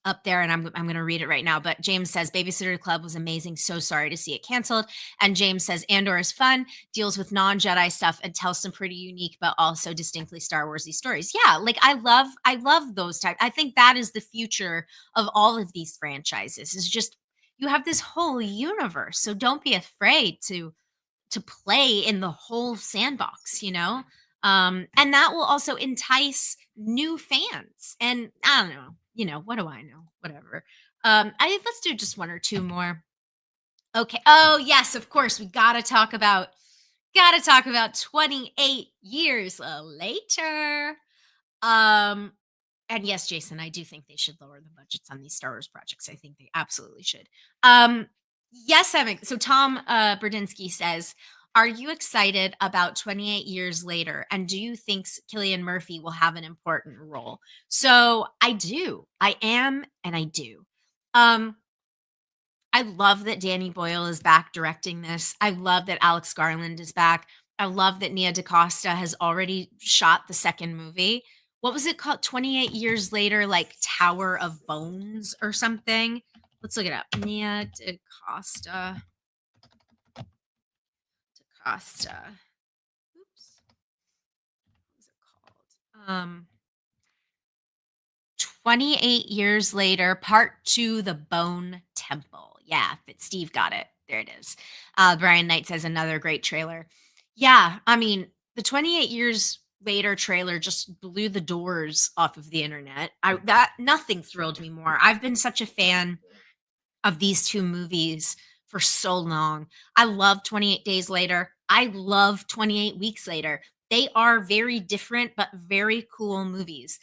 up there, and I'm gonna read it right now. But James says Babysitter Club was amazing. So sorry to see it canceled. And James says Andor is fun, deals with non-Jedi stuff, and tells some pretty unique but also distinctly Star Warsy stories. Yeah, like I love those type. I think that is the future of all of these franchises. Is just you have this whole universe. So don't be afraid to play in the whole sandbox, and that will also entice new fans. And I don't know, what do I know? Whatever. I Let's do just one or two more. Okay. Oh yes, of course. We gotta talk about 28 years later. Um, and yes, Jason, I do think they should lower the budgets on these Star Wars projects. I think they absolutely should. Um, yes, so Tom Berdinsky says, "Are you excited about 28 years later? And do you think Killian Murphy will have an important role?" So I do. I am, and I do. Um, I love that Danny Boyle is back directing this. I love that Alex Garland is back. I love that Nia DaCosta has already shot the second movie. What was it called? 28 years later, like Tower of Bones or something. Let's look it up. Nia DaCosta. DaCosta. Oops. What was it called? 28 years later, part two, The Bone Temple. Yeah, but Steve got it. There it is. Brian Knight says another great trailer. Yeah, I mean, the 28 years later trailer just blew the doors off of the internet. That nothing thrilled me more. I've been such a fan of these two movies for so long. I love 28 Days Later. I love 28 Weeks Later. They are very different but very cool movies.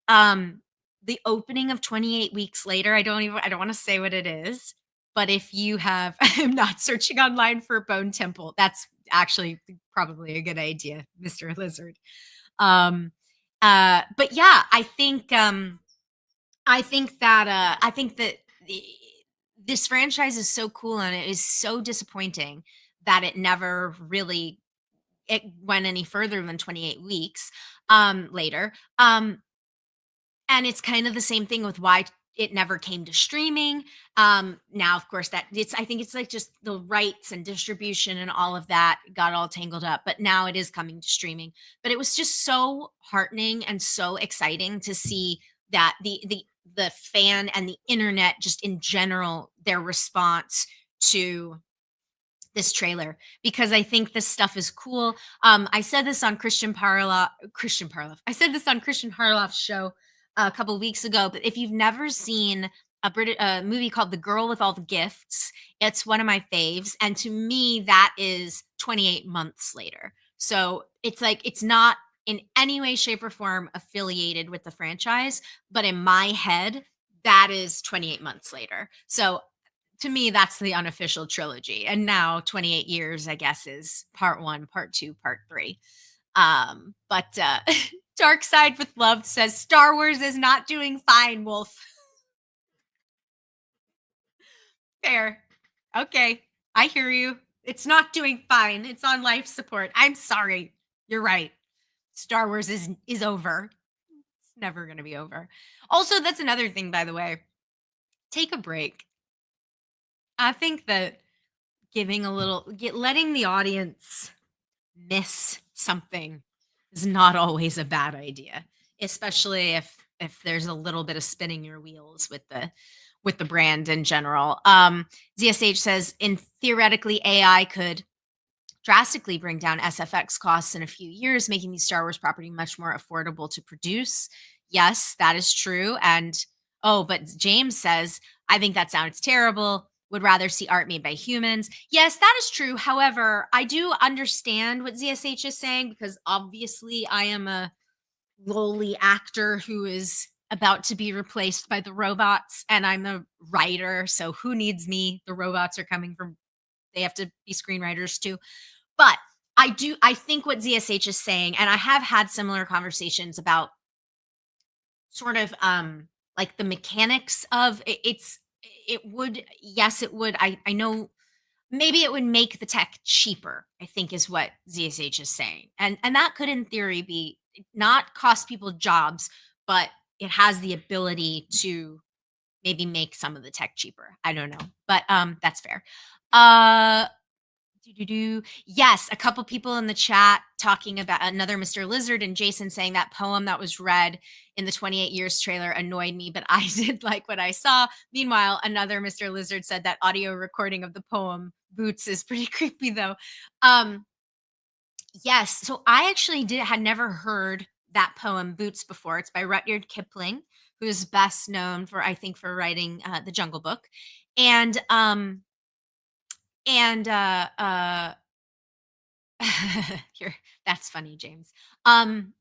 um, the opening of 28 Weeks Later, I don't wanna say what it is, but if you have I'm not searching online for Bone Temple. That's actually probably a good idea, Mr. Lizard. Um, but yeah, I think that the this franchise is so cool, and it is so disappointing that it never really it went any further than 28 weeks, later. And it's kind of the same thing with why it never came to streaming. Now, of course, that it's I think it's like just the rights and distribution and all of that got all tangled up. But now it is coming to streaming. But it was just so heartening and so exciting to see that the fan and the internet just in general, their response to this trailer, because I think this stuff is cool. I said this on Christian Parloff. I said this on Christian Harloff's show a couple weeks ago. But if you've never seen a movie called The Girl with All the Gifts, it's one of my faves, and to me, that is 28 months later. So it's like it's not in any way, shape, or form affiliated with the franchise, but in my head, that is 28 months later. So to me, that's the unofficial trilogy. And now 28 years, I guess, is part one, part two, part three. But Dark Side with Love says Star Wars is not doing fine, Wolf. Fair. Okay. I hear you. It's not doing fine. It's on life support. I'm sorry. You're right. Star Wars is over. It's never gonna be over. Also, that's another thing, by the way. Take a break. I think that letting the audience miss something is not always a bad idea, especially if there's a little bit of spinning your wheels with the brand in general. ZSH says in theoretically AI could drastically bring down SFX costs in a few years, making the Star Wars property much more affordable to produce. Yes, that is true. And oh, but James says, I think that sounds terrible. Would rather see art made by humans. Yes, that is true. However, I do understand what ZSH is saying because obviously I am a lowly actor who is about to be replaced by the robots and I'm a writer. So who needs me? The robots are coming from, they have to be screenwriters too. But I think what ZSH is saying, and I have had similar conversations about sort of like the mechanics of it would, yes, it would. I know maybe it would make the tech cheaper, I think is what ZSH is saying. And that could in theory be not cost people jobs, but it has the ability to maybe make some of the tech cheaper. I don't know. But that's fair. Uh Yes, a couple people in the chat talking about another Mr. Lizard and Jason saying that poem that was read in the 28 Years trailer annoyed me, but I did like what I saw. Meanwhile, another Mr. Lizard said that audio recording of the poem Boots is pretty creepy though. Um yes, so I actually did had never heard that poem Boots before. It's by Rudyard Kipling, who is best known for I think for writing the Jungle Book. And and Here, that's funny, James. Um,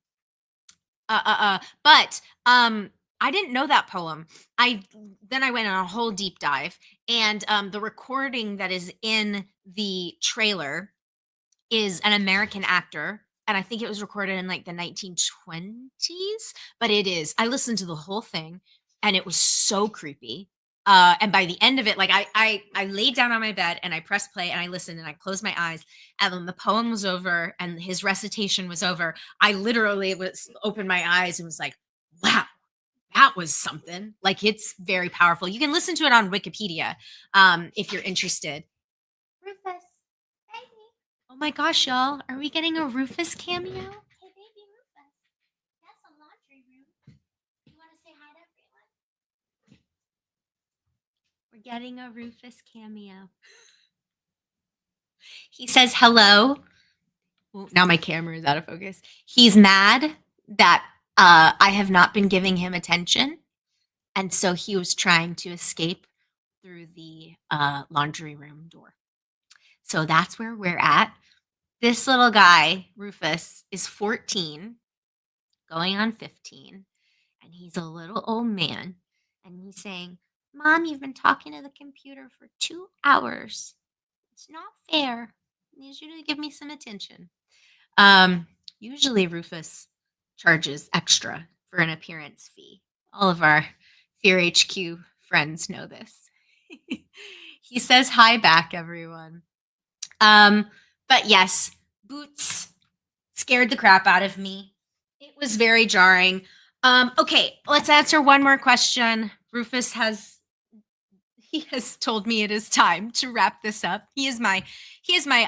but I didn't know that poem. I Then I went on a whole deep dive, and the recording that is in the trailer is an American actor, and I think it was recorded in like the 1920s, but it is. I listened to the whole thing and it was so creepy. And by the end of it, like I laid down on my bed and I pressed play and I listened and I closed my eyes. And when the poem was over and his recitation was over, I literally was opened my eyes and was like, wow, that was something. Like it's very powerful. You can listen to it on Wikipedia if you're interested. Rufus, baby. Oh my gosh, y'all. Are we getting a Rufus cameo? Hey, baby Rufus. That's a laundry room. You want to say hi to everyone? We're getting a Rufus cameo. He says hello. Ooh, now my camera is out of focus. He's mad that I have not been giving him attention. And so he was trying to escape through the laundry room door. So that's where we're at. This little guy, Rufus, is 14, going on 15, and he's a little old man. And he's saying, Mom, you've been talking to the computer for 2 hours. It's not fair. I need you to give me some attention. Usually, Rufus charges extra for an appearance fee. All of our Fear HQ friends know this. He says hi back, everyone. But yes, Boots scared the crap out of me. It was very jarring. Okay, let's answer one more question. Rufus has told me it is time to wrap this up. He is my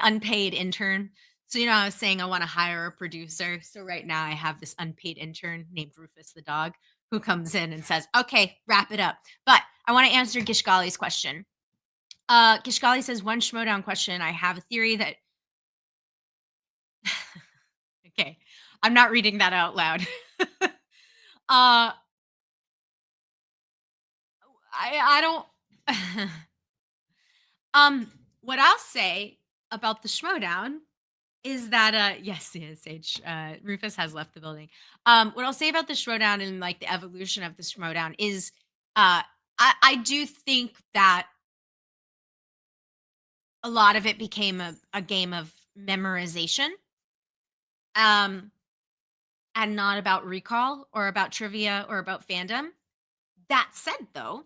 unpaid intern. So I was saying I want to hire a producer. So right now I have this unpaid intern named Rufus the dog who comes in and says, "Okay, wrap it up." But I want to answer Gishgali's question. Gishgali says one Schmodown question. I have a theory that okay, I'm not reading that out loud. uh I don't what I'll say about the Schmodown is that yes, yes, H Rufus has left the building. What I'll say about the Schmodown and like the evolution of the Schmodown is I do think that a lot of it became a game of memorization. Um and not about recall or about trivia or about fandom. That said, though,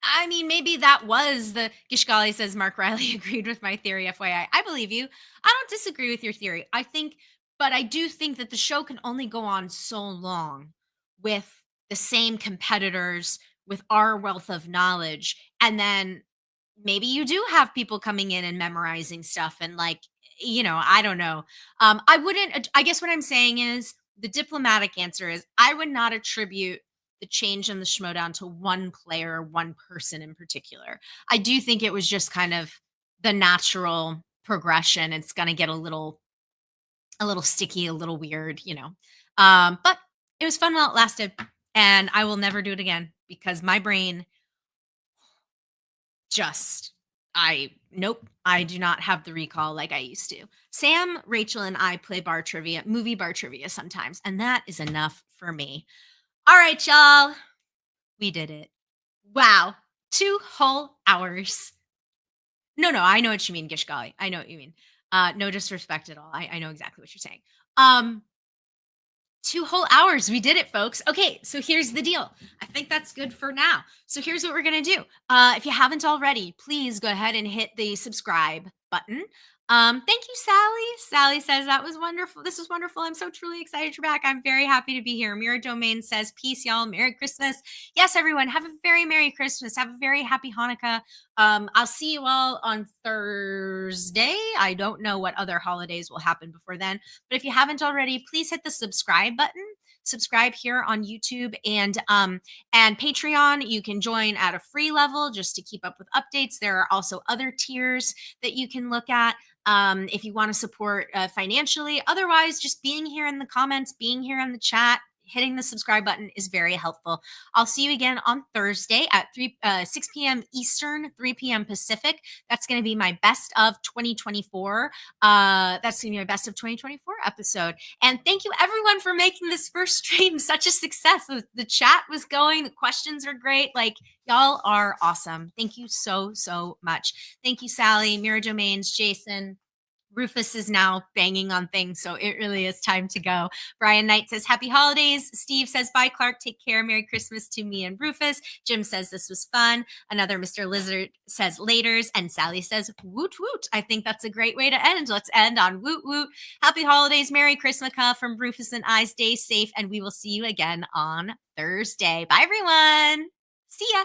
I mean, maybe that was the Gishgali says Mark Riley agreed with my theory, FYI. I believe you. I don't disagree with your theory. But I do think that the show can only go on so long with the same competitors, with our wealth of knowledge. And then maybe you do have people coming in and memorizing stuff and like, I don't know. I wouldn't, I guess what I'm saying is the diplomatic answer is I would not attribute the change in the Schmodown to one player, one person in particular. I do think it was just kind of the natural. progression. It's going to get a little sticky, a little weird, you know. But it was fun while it lasted, and I will never do it again because my brain just I nope, I do not have the recall like I used to. Sam, Rachel, and I play bar trivia, movie bar trivia sometimes, and that is enough for me. All right, y'all, we did it. Wow, 2 whole hours. No, no, I know what you mean, Gish golly. I know what you mean. No disrespect at all. I know exactly what you're saying. Um, 2 whole hours. We did it, folks. Okay, so here's the deal. I think that's good for now. So here's what we're gonna do. If you haven't already, please go ahead and hit the subscribe button. Thank you, Sally. Sally says that was wonderful. This was wonderful. I'm so truly excited you're back. I'm very happy to be here. Mirror Domain says, peace, y'all. Merry Christmas. Yes, everyone. Have a very Merry Christmas. Have a very happy Hanukkah. I'll see you all on Thursday. I don't know what other holidays will happen before then. But if you haven't already, please hit the subscribe button. Subscribe here on YouTube and Patreon. You can join at a free level just to keep up with updates. There are also other tiers that you can look at if you want to support financially. Otherwise, just being here in the comments, being here in the chat, hitting the subscribe button is very helpful. I'll see you again on Thursday at 6 p.m. Eastern, 3 p.m. Pacific. That's going to be my best of 2024. That's going to be my best of 2024 episode. And thank you everyone for making this first stream such a success. The chat was going, the questions are great. Like, y'all are awesome. Thank you so, so much. Thank you, Sally, Mirror Domains, Jason. Rufus is now banging on things, so it really is time to go. Brian Knight says, happy holidays. Steve says, bye, Clarke. Take care. Merry Christmas to me and Rufus. Jim says, this was fun. Another Mr. Lizard says, laters. And Sally says, woot, woot. I think that's a great way to end. Let's end on woot, woot. Happy holidays. Merry Christmas from Rufus and I. Stay safe, and we will see you again on Thursday. Bye, everyone. See ya.